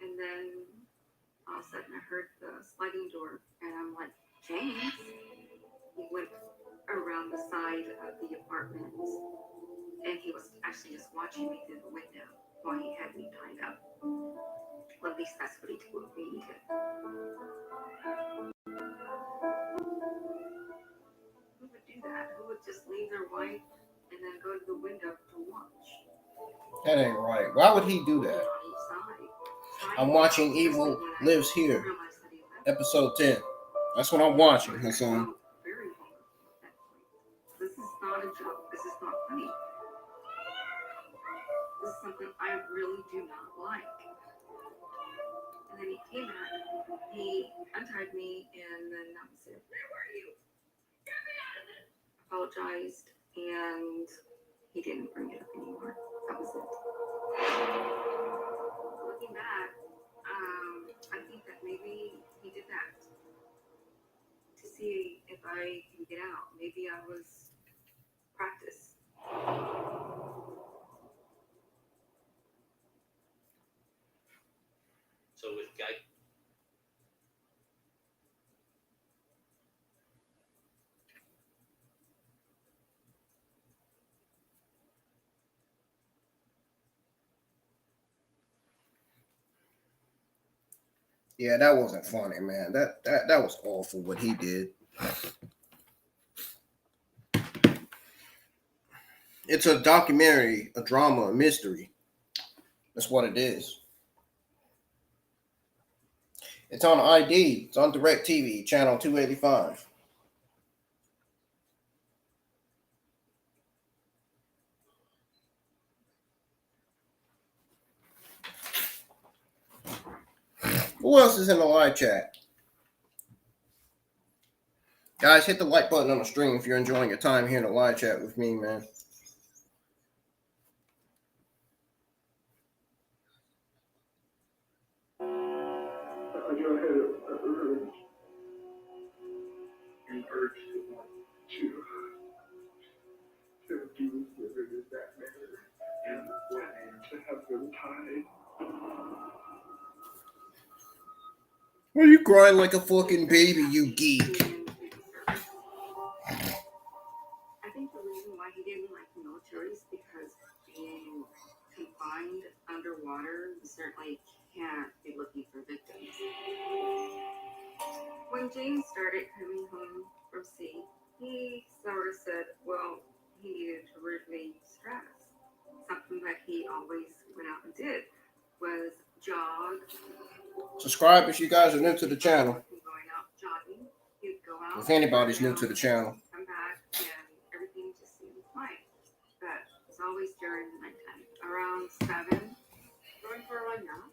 S9: And then all of a sudden I heard the sliding door, and I'm like, James. He went around the side of the apartment, and he was actually just watching me through the window while he had me tied up. Well, at least that's what he told me. Who would do that? Who would just leave their wife and then go to the window to watch?
S1: That ain't right. Why would he do that? I'm watching Evil Lives Here, episode 10. That's what I'm watching, Hassan.
S9: Very vulnerable at that point. This is not a joke. This is not funny. This is something I really do not like. And then he came back, he untied me, and then I said, where were you? Get me out of this! Apologized, and he didn't bring it up anymore. That was it. Looking back, I think that maybe he did that to see if I can get out. Maybe I was practice.
S11: So with guy.
S1: Yeah, that wasn't funny, man. That was awful what he did. It's a documentary, a drama, a mystery. That's what it is. It's on ID. It's on DirecTV, channel 285. Who else is in the live chat? Guys, hit the like button on the stream if you're enjoying your time here in the live chat with me, man.
S4: I had an urge to want to do women in that manner and to have them tied.
S1: Why are you crying like a fucking baby, you geek?
S9: I think the reason why he didn't like me when James started coming home from sea, he sort of said, well, he needed to relieve stress. Something that he always went out and did was jog.
S1: Subscribe if you guys are new to the channel.
S9: Going out jogging, he'd go out.
S1: If anybody's new to the channel.
S9: Come back and everything just seemed fine. But it's always during the nighttime. Around 7, going for a run now.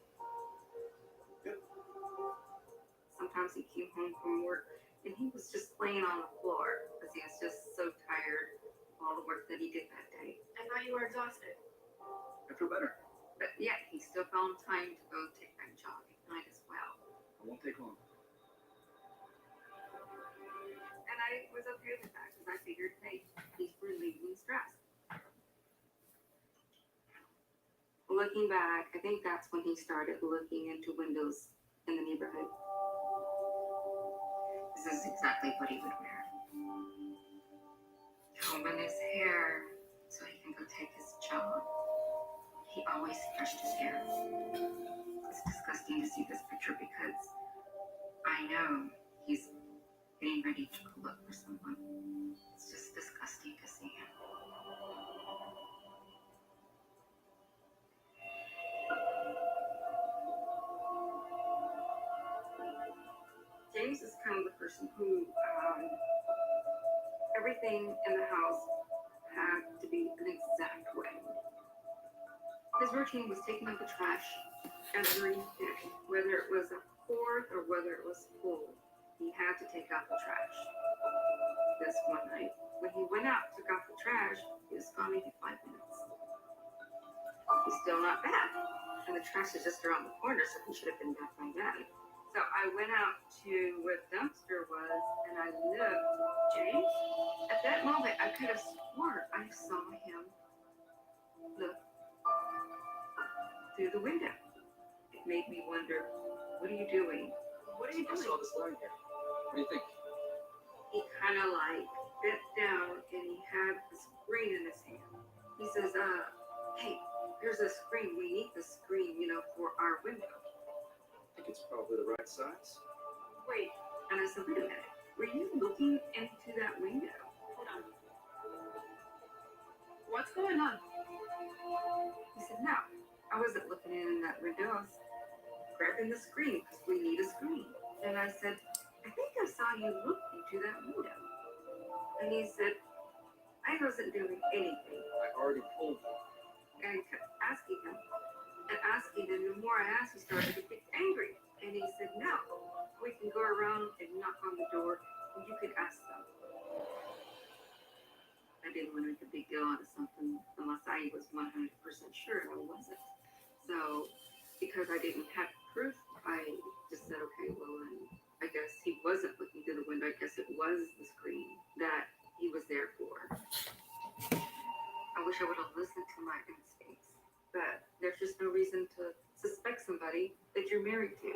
S9: Sometimes he came home from work and he was just laying on the floor because he was just so tired of all the work that he did that day.
S5: I thought you were exhausted.
S10: I feel better.
S9: But yet he still found time to go take that jog at night as well.
S10: It won't take long.
S9: And I was okay with that because I figured, hey, he's relieving stress. Looking back, I think that's when he started looking into windows in the neighborhood. This is exactly what he would wear. Combing his hair so he can go take his jog. He always brushed his hair. It's disgusting to see this picture because I know he's getting ready to go look for someone. It's just disgusting to see him. James is kind of the person who everything in the house had to be an exact way. His routine was taking out the trash every day, whether it was a fourth or whether it was full. He had to take out the trash. This one night, when he went out, took out the trash, he was gone maybe 5 minutes. He's still not back, and the trash is just around the corner, so he should have been back by then. So I went out to where the dumpster was, and I looked. James? At that moment, I could have sworn I saw him look through the window. It made me wonder, what are you doing? What are you
S10: I
S9: doing?
S10: saw this line here. What do you think?
S9: He kind of like bent down, and he had the screen in his hand. He says, hey, there's a screen. We need the screen, for our window.
S10: I think it's probably the right size.
S9: Wait. And I said, wait a minute. Were you looking into that window?
S6: Hold on. What's going on?
S9: He said, no. I wasn't looking in that window. I was grabbing the screen because we need a screen. And I said, I think I saw you look into that window. And he said, I wasn't doing anything.
S10: I already told you.
S9: And I kept asking him. And the more I asked, he started to get angry. And he said, no, we can go around and knock on the door and you can ask them. I didn't want to make a big deal out of something unless I was 100% sure, and I wasn't. So, because I didn't have proof, I just said, okay, well, I guess he wasn't looking through the window. I guess it was the screen that he was there for. I wish I would have listened to my instincts, but there's just no reason to suspect somebody that you're married to.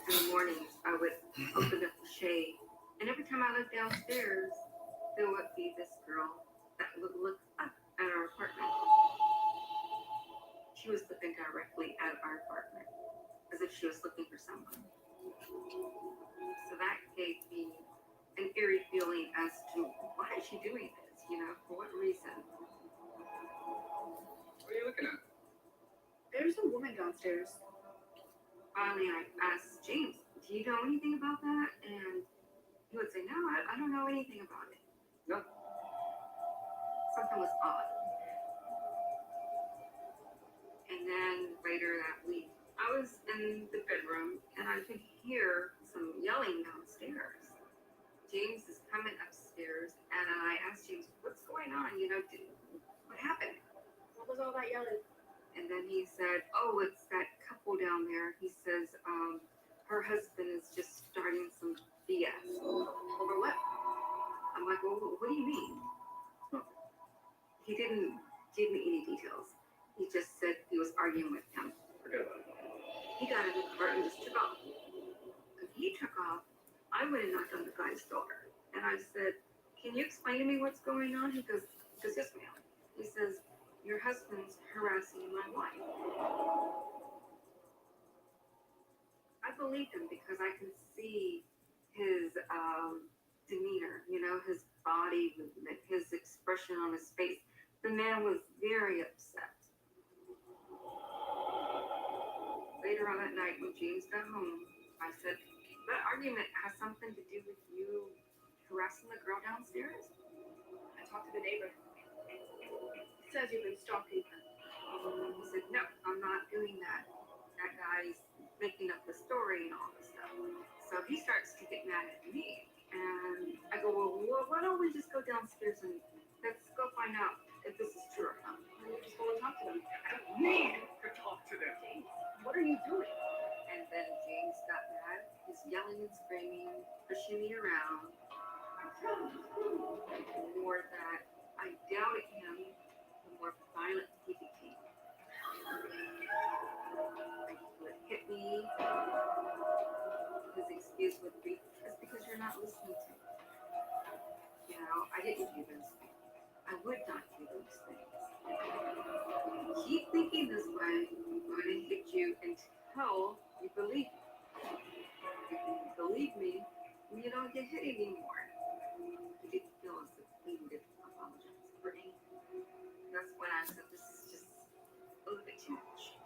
S9: In the mornings, I would open up the shade, and every time I looked downstairs, there would be this girl that would look up at our apartment. She was looking directly at our apartment, as if she was looking for someone. So that gave me an eerie feeling as to why is she doing this, for what reason?
S10: What are you looking at?
S6: There's a woman downstairs.
S9: Finally, I asked James, do you know anything about that? And he would say, no, I don't know anything about it.
S10: No.
S9: Something was odd. And then later that week, I was in the bedroom and I could hear some yelling downstairs. James is coming upstairs and I asked James, what's going on? What happened?
S6: What was all that yelling?
S9: And then he said, oh, it's that couple down there. He says, her husband is just starting some BS.
S6: Over what?
S9: I'm like, well, what do you mean? He didn't give me any details. He just said he was arguing with him.
S10: Forget about it.
S9: He got in the car and just took off. When he took off, I went and knocked on the guy's door. And I said, can you explain to me what's going on? He goes, yes, ma'am. He says, your husband's harassing my wife. I believed him because I can see his demeanor, his body movement, his expression on his face. The man was very upset. Later on that night, when James got home, I said, that argument has something to do with you harassing the girl downstairs?
S6: I talked to the neighbor. Says you've been stalking her.
S9: He said, no, I'm not doing that. That guy's making up the story and all this stuff. So he starts to get mad at me. And I go, well, why don't we just go downstairs and let's go find out if this is true or not.
S6: And we just go and talk to them.
S10: I don't need to talk to them.
S6: James, what are you doing?
S9: And then James got mad. He's yelling and screaming, pushing me around. The more that I doubted him, the more violent he became. Like he would hit me. His excuse would be, it's because you're not listening to me. I didn't do those things. I would not do those things. Keep thinking this way, I'm going to hit you until you believe me. If you believe me, you don't get hit anymore. He didn't feel as if he needed to apologize for anything. That's when I said, this is just a little bit too much.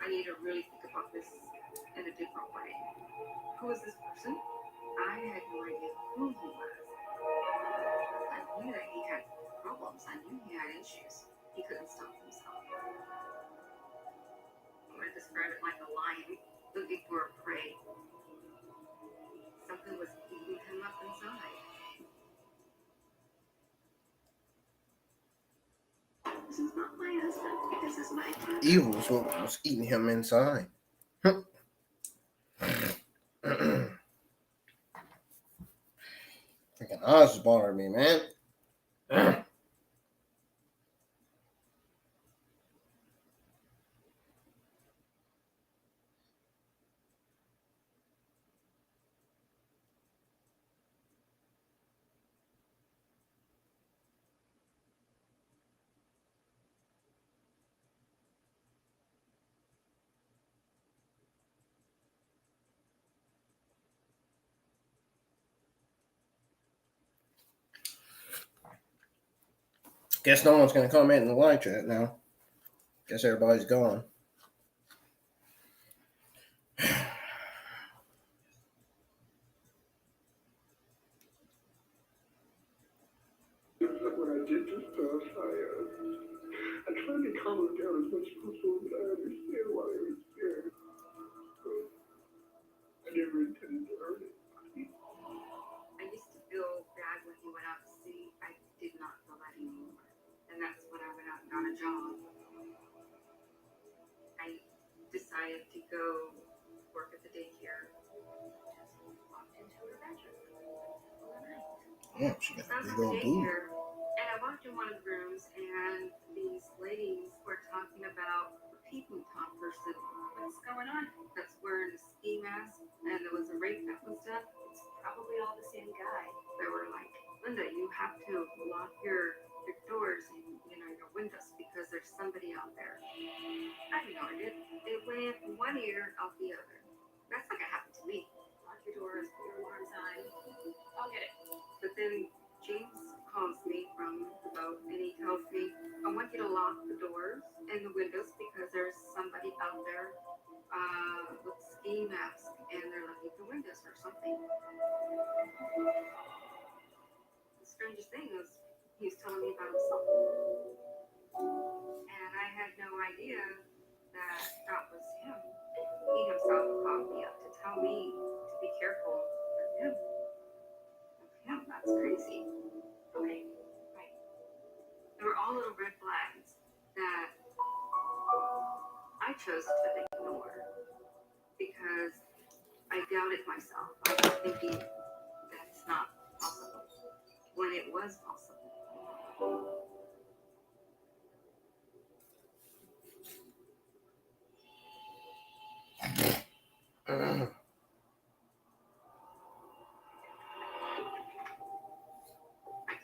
S9: I need to really think about this in a different way. Who is this person? I had no idea who he was. I knew that he had problems. I knew he had issues. He couldn't stop himself. I'm going to describe it like a lion looking for a prey. Something was eating him up inside. This is not my husband. This is my father.
S1: Evil is what was eating him inside. Freaking eyes is bothering me, man. Guess no one's going to comment in the live chat now. Guess everybody's gone.
S4: When I did this stuff, I tried to calm her down as much as possible, but I understand why I was scared. I never intended to hurt it.
S9: I used to feel bad when he went out to sea. I did not feel that anymore. And that's when I went out and got a job. I decided to go work at the daycare. Just walked into her bedroom.
S1: Yeah, she got
S9: I
S1: a
S9: was
S1: big
S9: at the
S1: old boob.
S9: daycare, and I walked in one of the rooms, and these ladies were talking about a peeping Tom person. What's going on? That's wearing a ski mask, and there was a rape that was done. It's probably all the same guy. They were like, Linda, you have to lock your doors and your windows because there's somebody out there. I ignored it. It went one ear out the other. That's not gonna happen to me.
S6: Lock your doors, put your alarms on. I'll get it.
S9: But then James calls me from the boat and he tells me, I want you to lock the doors and the windows because there's somebody out there with ski mask and they're looking for windows or something. The strangest thing is he was telling me about himself. And I had no idea that that was him. He himself called me up to tell me to be careful of him. That's crazy. Okay, right. There were all little red flags that I chose to ignore because I doubted myself. I was thinking that's not possible when it was possible. I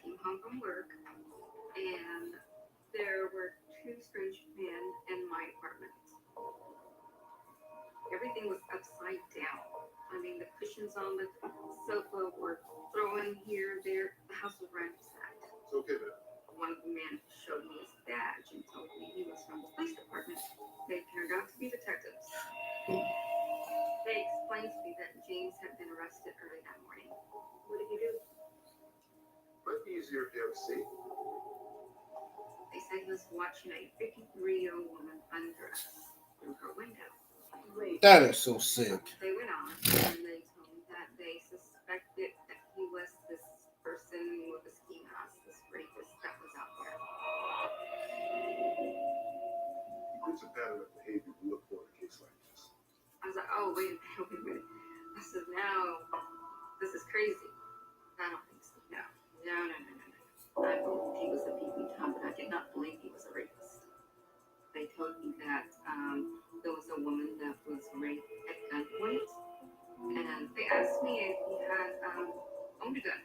S9: came home from work and there were 2 two strange men in my apartment. Everything was upside down. I mean, the cushions on the sofa were thrown here, there. The house was ransacked.
S11: It's okay, man.
S9: One of the men showed me his badge and told me he was from the police department. They turned out to be detectives. They explained to me that James had been arrested early that morning.
S6: What did he do?
S11: Might be easier if you have a seat.
S9: They said he was watching a 53-year-old woman undress through her window.
S6: Wait.
S1: That is so sick.
S9: They went on and they told me that they suspected that he was this person with the ski mask, this rapist that was out there.
S11: It's a pattern of behavior we look for in a case like this.
S9: I was like, oh, wait a minute. I said, no, this is crazy. I don't think so. No. I believed he was a PB Tom, but I did not believe he was a rapist. They told me that there was a woman that was raped at gunpoint, and they asked me if he had owned a gun.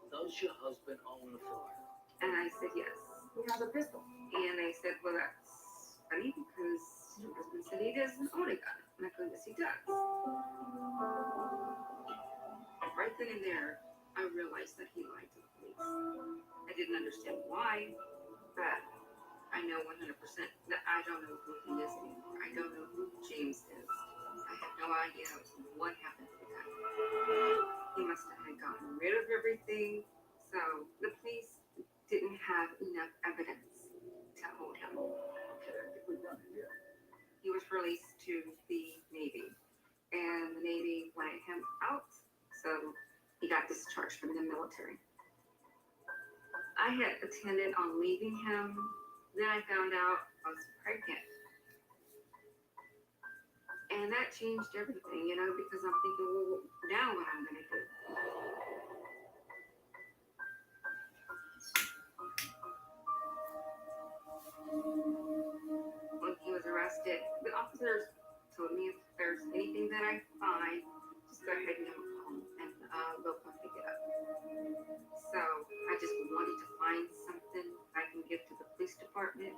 S10: Does your husband own a firearm?
S9: And I said yes.
S6: He has a pistol.
S9: And they said, well, that's funny because your husband said he doesn't own a gun. And I go, yes, he does. Right then and there, I realized that he lied to the police. I didn't understand why, but I know 100% that I don't know who he is anymore. I don't know who James is. I have no idea what happened to the guy. He must have gotten rid of everything. So the police didn't have enough evidence to hold him.
S11: Okay, I think we've done it, yeah.
S9: He was released to the Navy, and the Navy wanted him out, so he got discharged from the military. I had intended on leaving him. Then I found out I was pregnant. And that changed everything, because I'm thinking, well, now what I'm going to do? When he was arrested, the officers told me if there's anything that I find, just go ahead and give him a call, and they'll come pick it up. So I just wanted to find something I can give to the police department.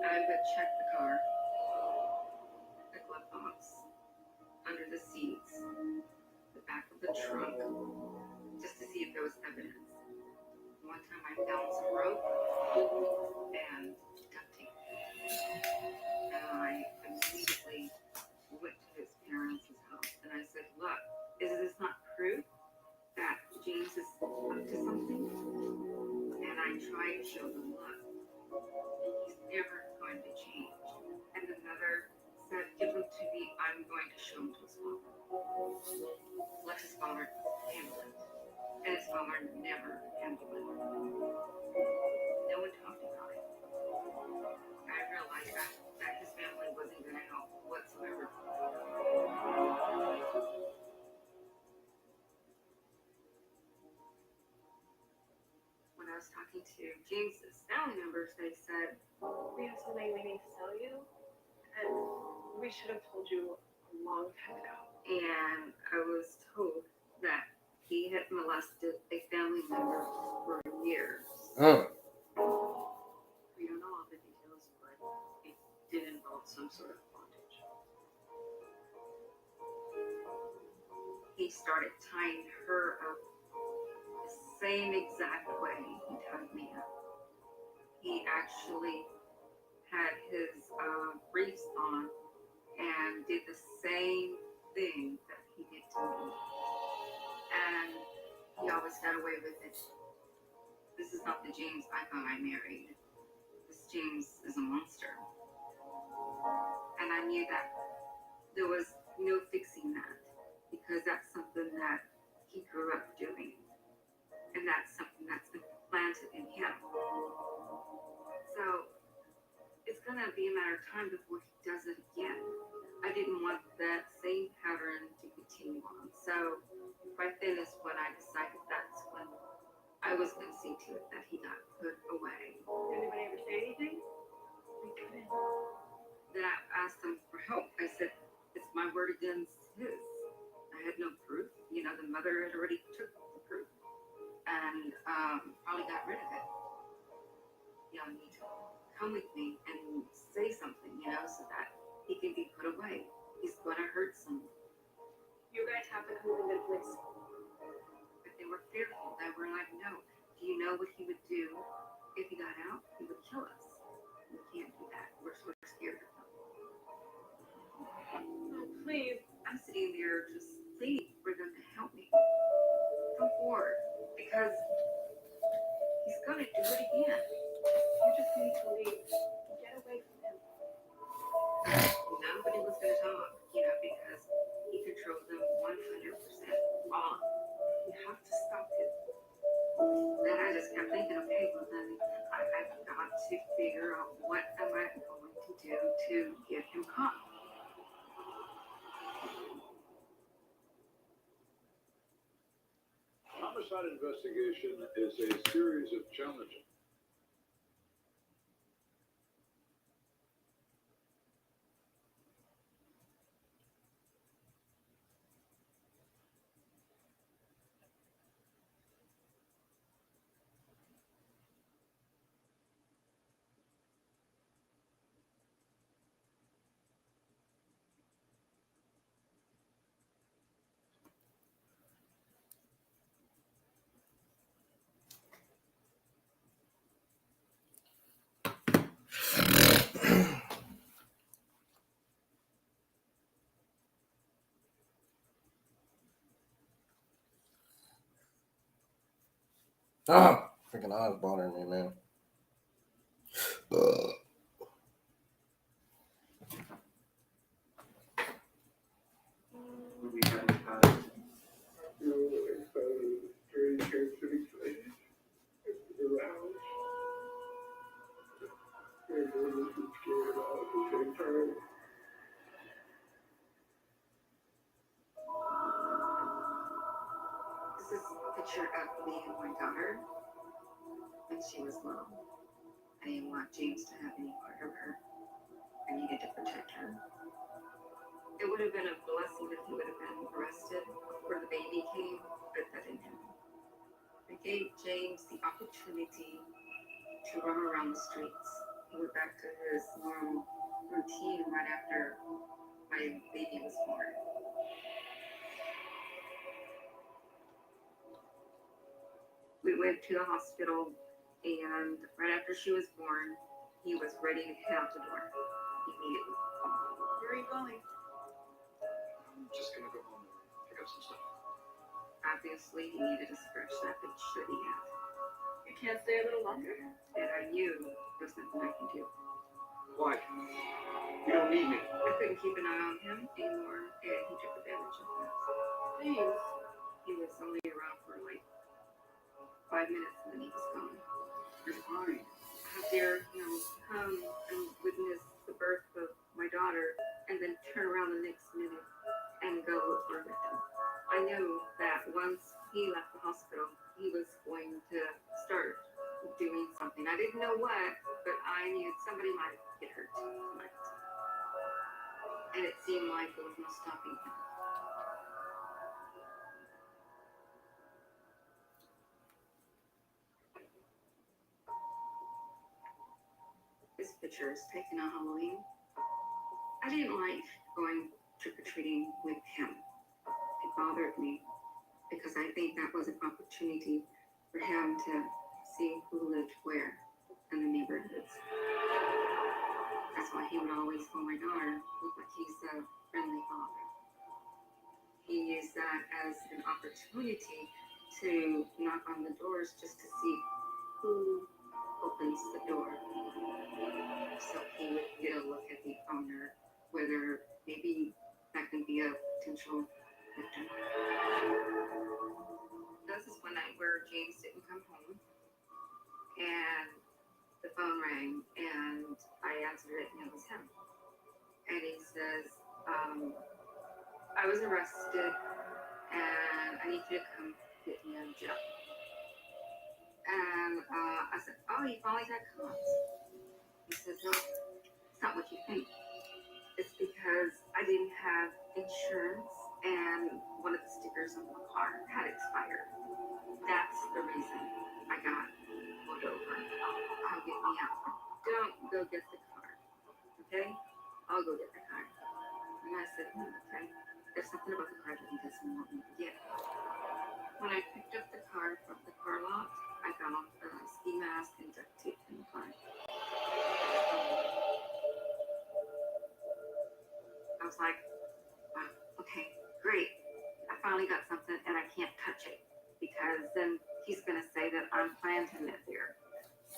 S9: I would check the car, the glove box, under the seats, the back of the trunk, just to see if there was evidence. One time I found some rope and duct tape. And I immediately went to his parents' house and I said, look, is this not proof that James is up to something? And I tried to show them, look, he's never going to change. And the mother said, give him to me, I'm going to show him to his father. Let his father handle it. And his father never handled it. No one talked about it. I realized that his family wasn't going to help whatsoever. When I was talking to James's family members, they said,
S12: we have something we need to tell you, and we should have told you a long time ago.
S9: And I was told that he had molested a family member for years.
S1: Oh.
S6: We don't know all the details, but it did involve some sort of bondage.
S9: He started tying her up the same exact way he tied me up. He actually had his briefs on and did the same thing that he did to me. And he always got away with it. This is not the James I thought I married. This James is a monster. And I knew that there was no fixing that because that's something that he grew up doing. And that's something that's implanted in him. So it's going to be a matter of time before he does it again. I didn't want that same pattern to continue on. So right then is when I decided that's when I was going to see to it that he got put away.
S12: Did anybody ever say anything? We couldn't.
S9: Then I asked him for help. I said, it's my word against his. I had no proof. The mother had already took the proof and probably got rid of it. You need to come with me and say something, so that he can be put away. He's gonna hurt someone.
S12: You guys have to come to the police.
S9: But they were fearful. They were like, no. Do you know what he would do if he got out? He would kill us. We can't do that. We're so scared of him.
S12: Oh, please.
S9: I'm sitting there just pleading for them to help me. Come forward. Because he's gonna do it again.
S12: You just need to leave. Get away from him.
S9: Nobody was gonna talk, because he controlled them 100%. All. You have to stop him. Then I just kept thinking, okay, well then I've got to figure out what am I going to do to get him caught.
S7: Homicide investigation is a series of challenges.
S1: Freaking eyes bothering me, man.
S8: We haven't had
S9: This is a picture of me and my daughter when she was little. I didn't want James to have any part of her. I needed to protect her. It would have been a blessing if he would have been arrested before the baby came, but that didn't happen. I gave James the opportunity to run around the streets. He went back to his normal routine right after my baby was born. We went to the hospital, and right after she was born, he was ready to head out the door immediately.
S12: Where are you going?
S7: I'm just gonna go home and pick up some stuff.
S9: Obviously, he needed a scratch that should he have.
S12: You can't stay a little longer?
S9: And I knew there's nothing I can do.
S8: Why? You don't need me.
S9: I couldn't keep an eye on him anymore, and he took advantage of that.
S12: Please.
S9: He was only around for like 5 minutes, and then he was gone.
S8: You're fine.
S9: How dare him come and witness the birth of my daughter, and then turn around the next minute and go look for a victim. I knew that once he left the hospital, he was going to start doing something. I didn't know what, but I knew somebody might get hurt tonight. And it seemed like there was no stopping him. This picture is taken on Halloween. I didn't like going trick-or-treating with him. It bothered me because I think that was an opportunity for him to see who lived where in the neighborhoods. That's why he would always call my daughter, look like he's a friendly father. He used that as an opportunity to knock on the doors just to see who opens the door. So he would get a look at the owner, whether maybe that can be a potential victim. This is one night where James didn't come home, and the phone rang, and I answered it, and it was him. And he says, I was arrested, and I need you to come get me out of jail. And I said, oh, you finally got caught. He says, no, it's not what you think. It's because I didn't have insurance, and one of the stickers on my car had expired. That's the reason I got pulled over. Come get me out. Don't picked up the car from the car lot, I found a ski mask and duct tape in the car. I was like, wow, okay, great. I finally got something and I can't touch it because then he's going to say that I'm planting it there.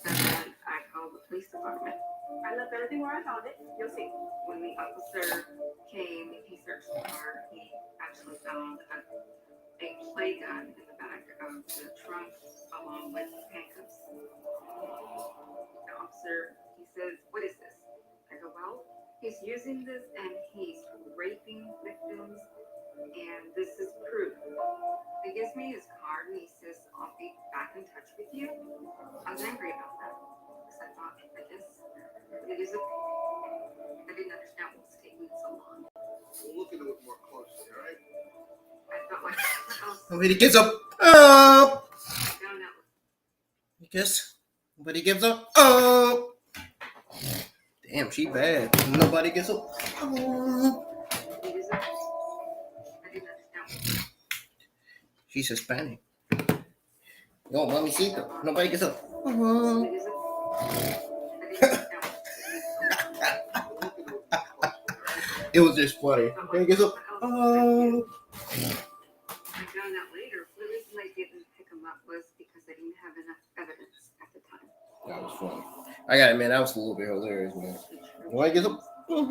S9: So then I called the police department.
S12: I left everything where I found it. You'll see.
S9: When the officer came and he searched the car, he actually found a play gun in the back of the trunk along with handcuffs. The officer, he says, what is this? I go, well, he's using this and he's raping victims, and this is proof. He gives me his card and he says, I'll be back in touch with you. I was angry about that because I thought, I guess it is okay. I didn't understand what was taking so long.
S11: We'll look into it more closely, all right?
S9: I felt like what else?
S1: Nobody gives up. Oh,
S9: I found out.
S1: because nobody gives up. Oh, damn, she bad. Nobody gives up. Oh.
S9: It is okay. I didn't understand.
S1: She's Hispanic. No, mamacita. Nobody gets up. Oh.
S9: It is okay. I didn't understand.
S11: We'll look into it more closely, all right?
S1: It was just funny. Nobody gets up. Oh.
S9: I found out later. The reason I didn't pick him up was because I didn't have enough evidence at the time.
S1: That was funny. I gotta admit, that was a little bit hilarious, man. Nobody gets up. Oh.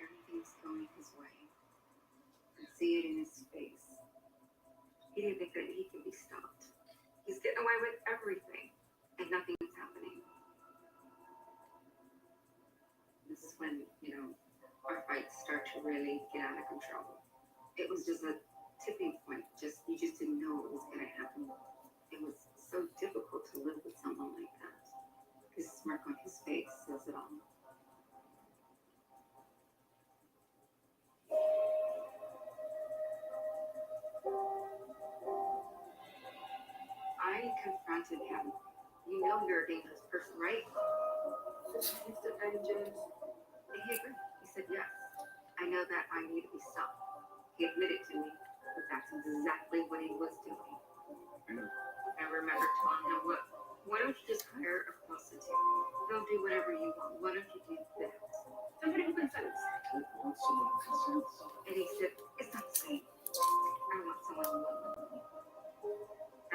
S9: Everything's going his way. I see it in his face. He didn't think that he could be stopped. He's getting away with everything, and nothing's happening. This is when, our fights start to really get out of control. It was just a tipping point. You just didn't know what was going to happen. It was so difficult to live with someone like that. His smirk on his face says it all. I confronted him. You know you're a dangerous person, right?
S12: It's a vengeance.
S9: And he agreed. He said, yes, I know that I need to be stopped. He admitted to me that that's exactly what he was doing. I remember telling him, look, why don't you just hire a prostitute? They'll do whatever you want. Why don't you do that?
S12: Somebody who consents.
S10: I want someone who consents.
S9: And he said, it's not the same. I want someone who will love me.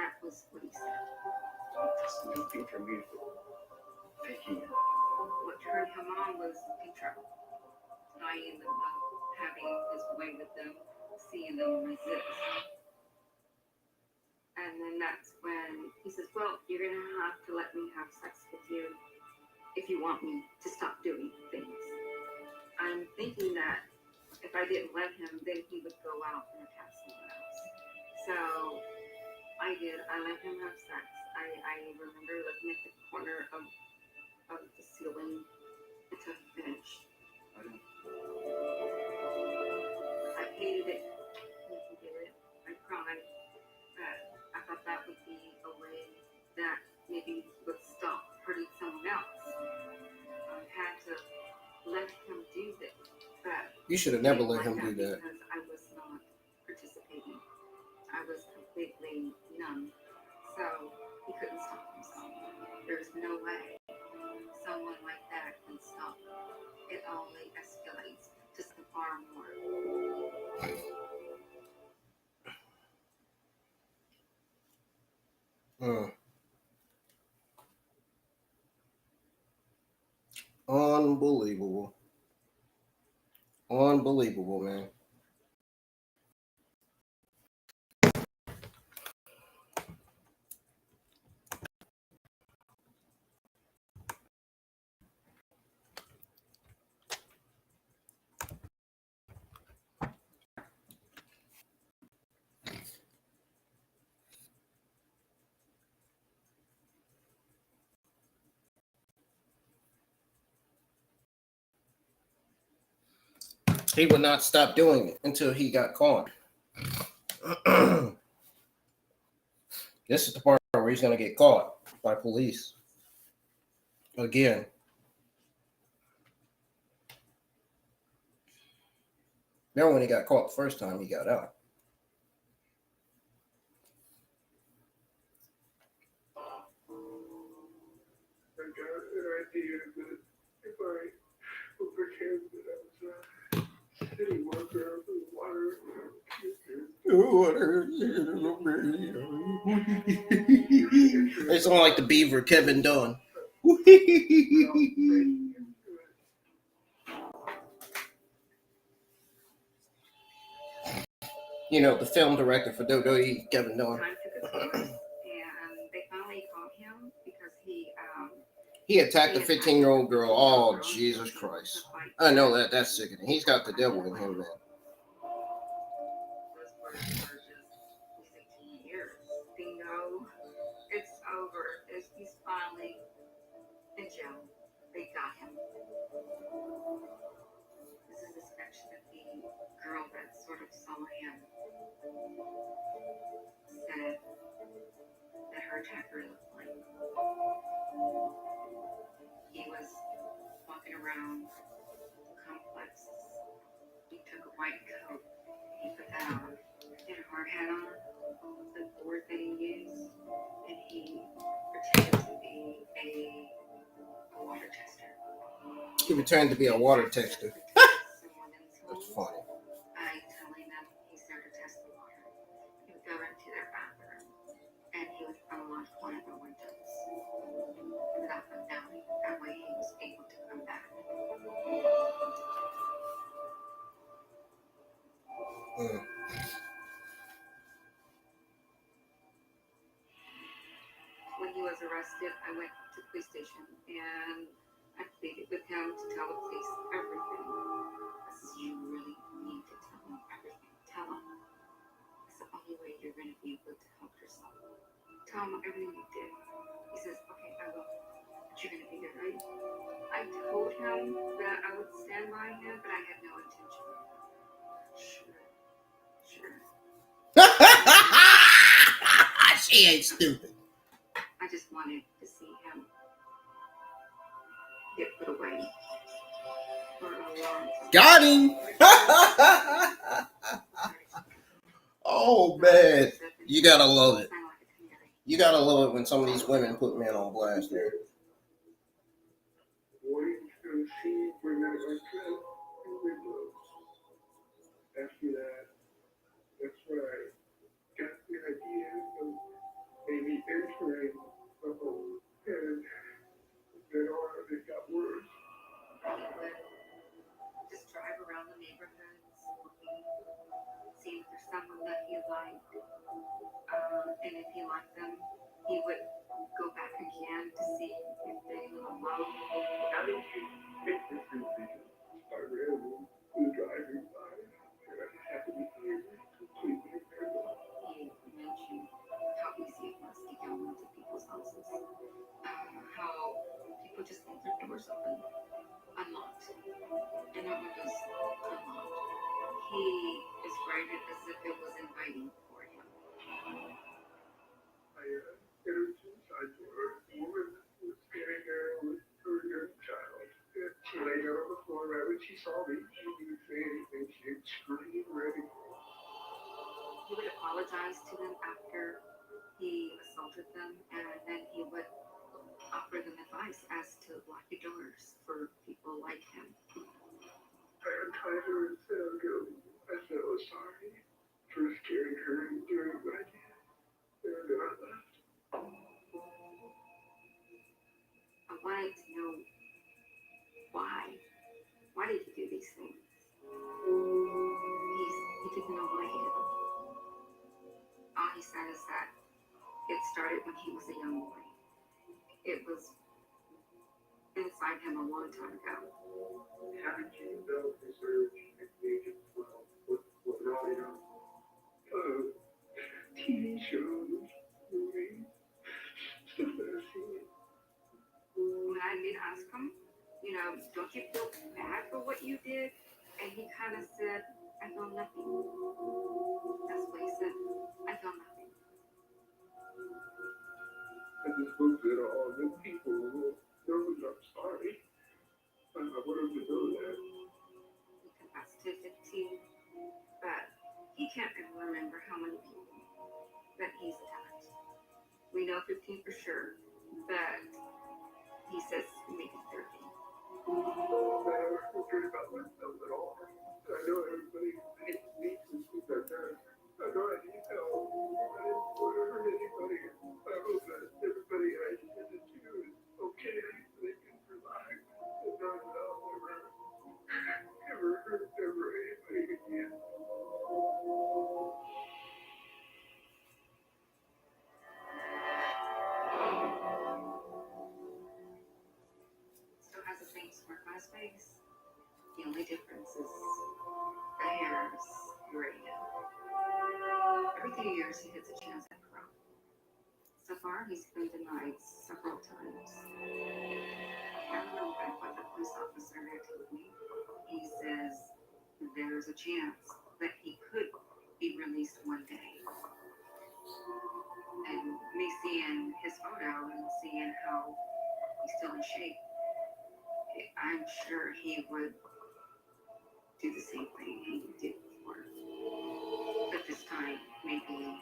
S9: That was what he said.
S10: That's the main thing for me. Faking it.
S9: What turned him on was control. Tying them up, having his way with them, seeing them resist. And then that's when he says, well, you're going to have to let me have sex with you if you want me to stop doing things. I'm thinking that if I didn't let him, then he would go out and attack someone else. So I did. I let him have sex. I remember looking at the corner of the ceiling until he finished. I hated it when he did it. I cried. I thought that would be a way that maybe he would stop hurting someone else. I had to let him do this. But
S1: You should have never let him do that.
S9: because I was not participating. I was completely numb. So he couldn't stop himself. There's no way someone like that can stop. It only escalates to some far more.
S1: Unbelievable. Unbelievable, man. He would not stop doing it until he got caught. This is the part where he's going to get caught by police. Again. Remember when he got caught the first time he got out?
S4: got an idea that if I would pretend that I was a city worker for the water.
S1: They sound like the Beaver, Kevin Dunn. You know, the film director for WWE, Kevin Dunn.
S9: Time took its course, and they finally caught him because
S1: He attacked a 15-year-old girl. Oh, Jesus Christ. I know that. That's sickening. He's got the devil in him, man.
S9: Those were just 16 years. Bingo. It's over. He's finally in jail. They got him. This is the sketch that the girl that sort of saw him said that her attacker looked like. He was walking around the complex. He took a white coat. He put that on. He had a hard hat on, the board that he used, and he pretended to be a water tester.
S1: He returned to be a water tester. That's funny.
S9: By telling them he's there to test the water. He would go into their bathroom and he would unlock one of the windows without them knowing. That way he was able to come back. When he was arrested, I went to the police station and I pleaded with him to tell the police everything. I said, you really need to tell them everything. Tell them. It's the only way you're going to be able to help yourself. Tell them everything you did. He says, okay, I will. But you're going to be there, right? I told him that I would stand by him, but I had no intention. Sure.
S1: She ain't stupid.
S9: I just wanted to see him get put away for a long time.
S1: Got him. Oh, man. You gotta love it. You gotta love it when some of these women put men on blast there.
S4: Wanting to see women like that in windows. After that, that's when I got the idea of maybe entering the home, and then on it got worse.
S9: Just drive around the neighborhoods, looking, see if there's someone that he liked. And if he liked them, he would go back again to see if they were love.
S4: How did you make this decision? I ran the driving by, and I happened to hear completely random.
S9: He mentioned how easy it was to go into people's houses. How people just leave their doors open, unlocked, and their windows unlocked. He described it as if it was inviting for him.
S4: I entered inside door. The woman was standing there with her young child. And she laid down on the floor right when she saw me. She didn't say anything. She didn't scream or anything.
S9: He would apologize to them after he assaulted them, and then he would offer them advice as to lock your doors for people like him.
S4: I untied her and said, I said, oh, sorry for scaring her and doing what I did. And then I left.
S9: I wanted to know why. Why did he do these things? He didn't know why he did them. All he said is that it started when he was a young boy. It was inside him a long time ago.
S4: How did you develop this urge at the age of 12? What brought it on? TV shows, movies, stuff that I've seen.
S9: When I did ask him, don't you feel bad for what you did? And he kind of said, I feel nothing. That's what he said. I feel nothing.
S4: I just looked at all the people who knows I'm sorry. I wanted to know that.
S9: He confessed to 15, but he can't even remember how many people that he's attacked. We know 15 for sure, but he
S4: never cared about myself at all. I know everybody needs to see their parents. I know I need help. I didn't want to hurt anybody. I hope that everybody I send it to is okay. They can survive. And not that I'll ever hurt anybody again.
S9: Still has the same smirk on his face. The only difference is the hair is gray now. Every 3 years he gets a chance at prom. So far he's been denied several times. I remember what the police officer had told me. He says there's a chance that he could be released one day. And me seeing his photo and seeing how he's still in shape, I'm sure he would do the same thing he did before. But this time, maybe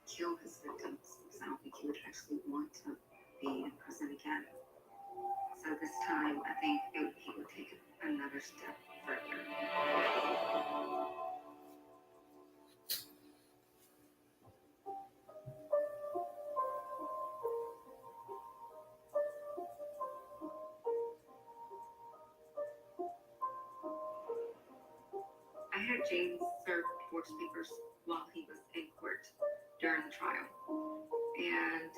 S9: kill his victims. Because I don't think he would actually want to be in prison again. So this time, I think he would take another step further. I had James serve divorce papers while he was in court during the trial. And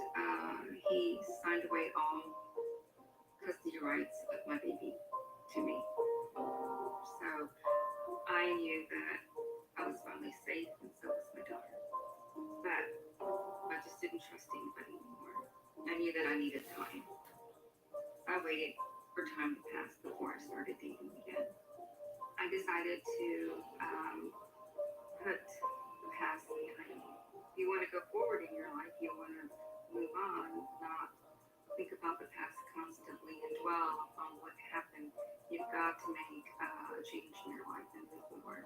S9: he signed away all custody rights of my baby to me. So I knew that I was finally safe, and so was my daughter. But I just didn't trust anybody anymore. I knew that I needed time. I waited for time to pass before I started dating again. I decided to put the past behind me. If you want to go forward in your life, you want to move on, not think about the past constantly and dwell on what happened. You've got to make a change in your life and move forward.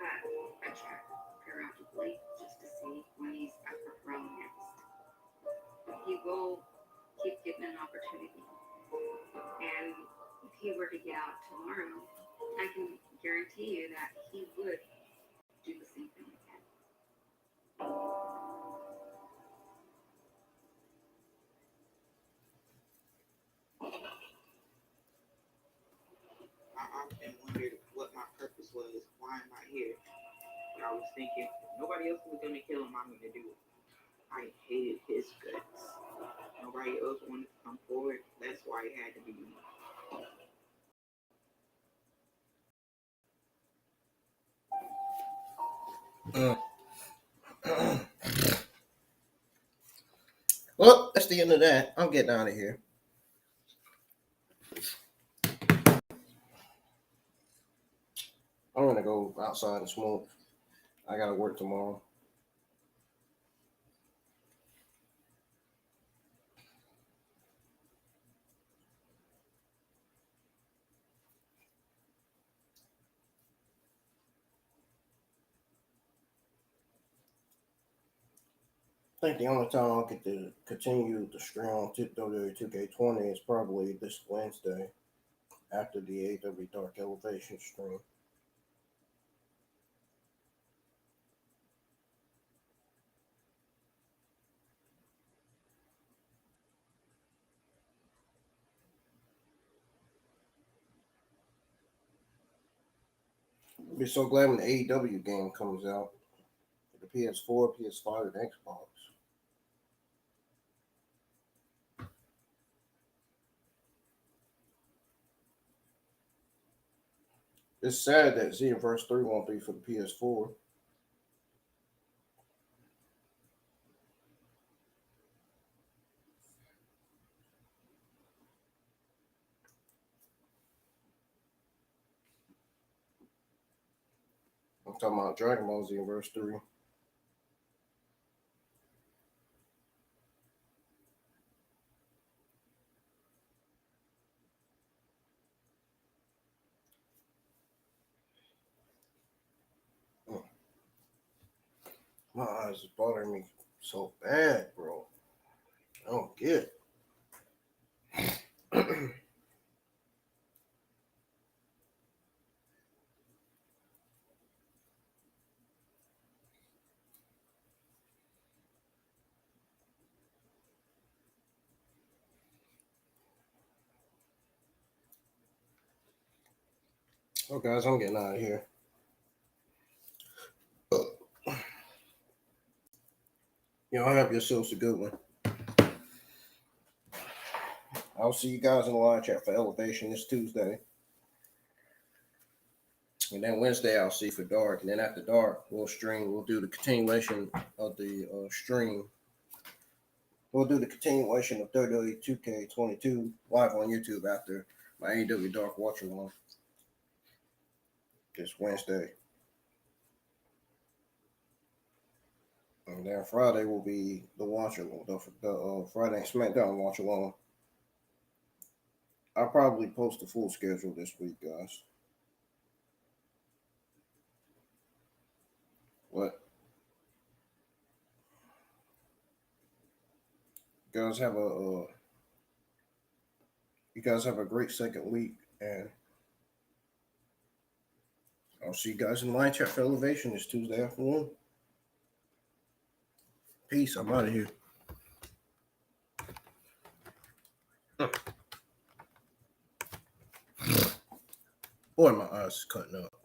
S9: But I check periodically just to see when he's up for parole next. He will keep getting an opportunity. And if he were to get out tomorrow, I can guarantee you that he would do the same thing again.
S13: I often wondered what my purpose was. Why am I here? But I was thinking, if nobody else was gonna kill him, I'm gonna do it. I hated his guts. Nobody else wanted to come forward. That's why it had to be me.
S1: Well, that's the end of that. I'm getting out of here. I'm gonna go outside and smoke. I gotta work tomorrow. I think the only time I'll get to continue the stream on WWE 2K20 is probably this Wednesday after the AW Dark Elevation stream. I'll be so glad when the AEW game comes out. The PS4, PS5, and Xbox. It's sad that Xenoverse 3 won't be for the PS4. I'm talking about Dragon Ball Xenoverse 3. My eyes is bothering me so bad, bro. I don't get it. Oh, guys, I'm getting out of here. Y'all have yourselves a good one. I'll see you guys in the live chat for Elevation this Tuesday. And then Wednesday, I'll see for Dark. And then after Dark, we'll stream. We'll do the continuation of the stream. We'll do the continuation of WWE 2K22 live on YouTube after my AEW Dark watch along this Wednesday. And then Friday will be the watch along, the Friday SmackDown watch along. I'll probably post the full schedule this week, guys. What? You guys have a great second week, and I'll see you guys in line chat for Elevation this Tuesday afternoon. Peace. I'm out of here. Boy, my eyes is cutting up.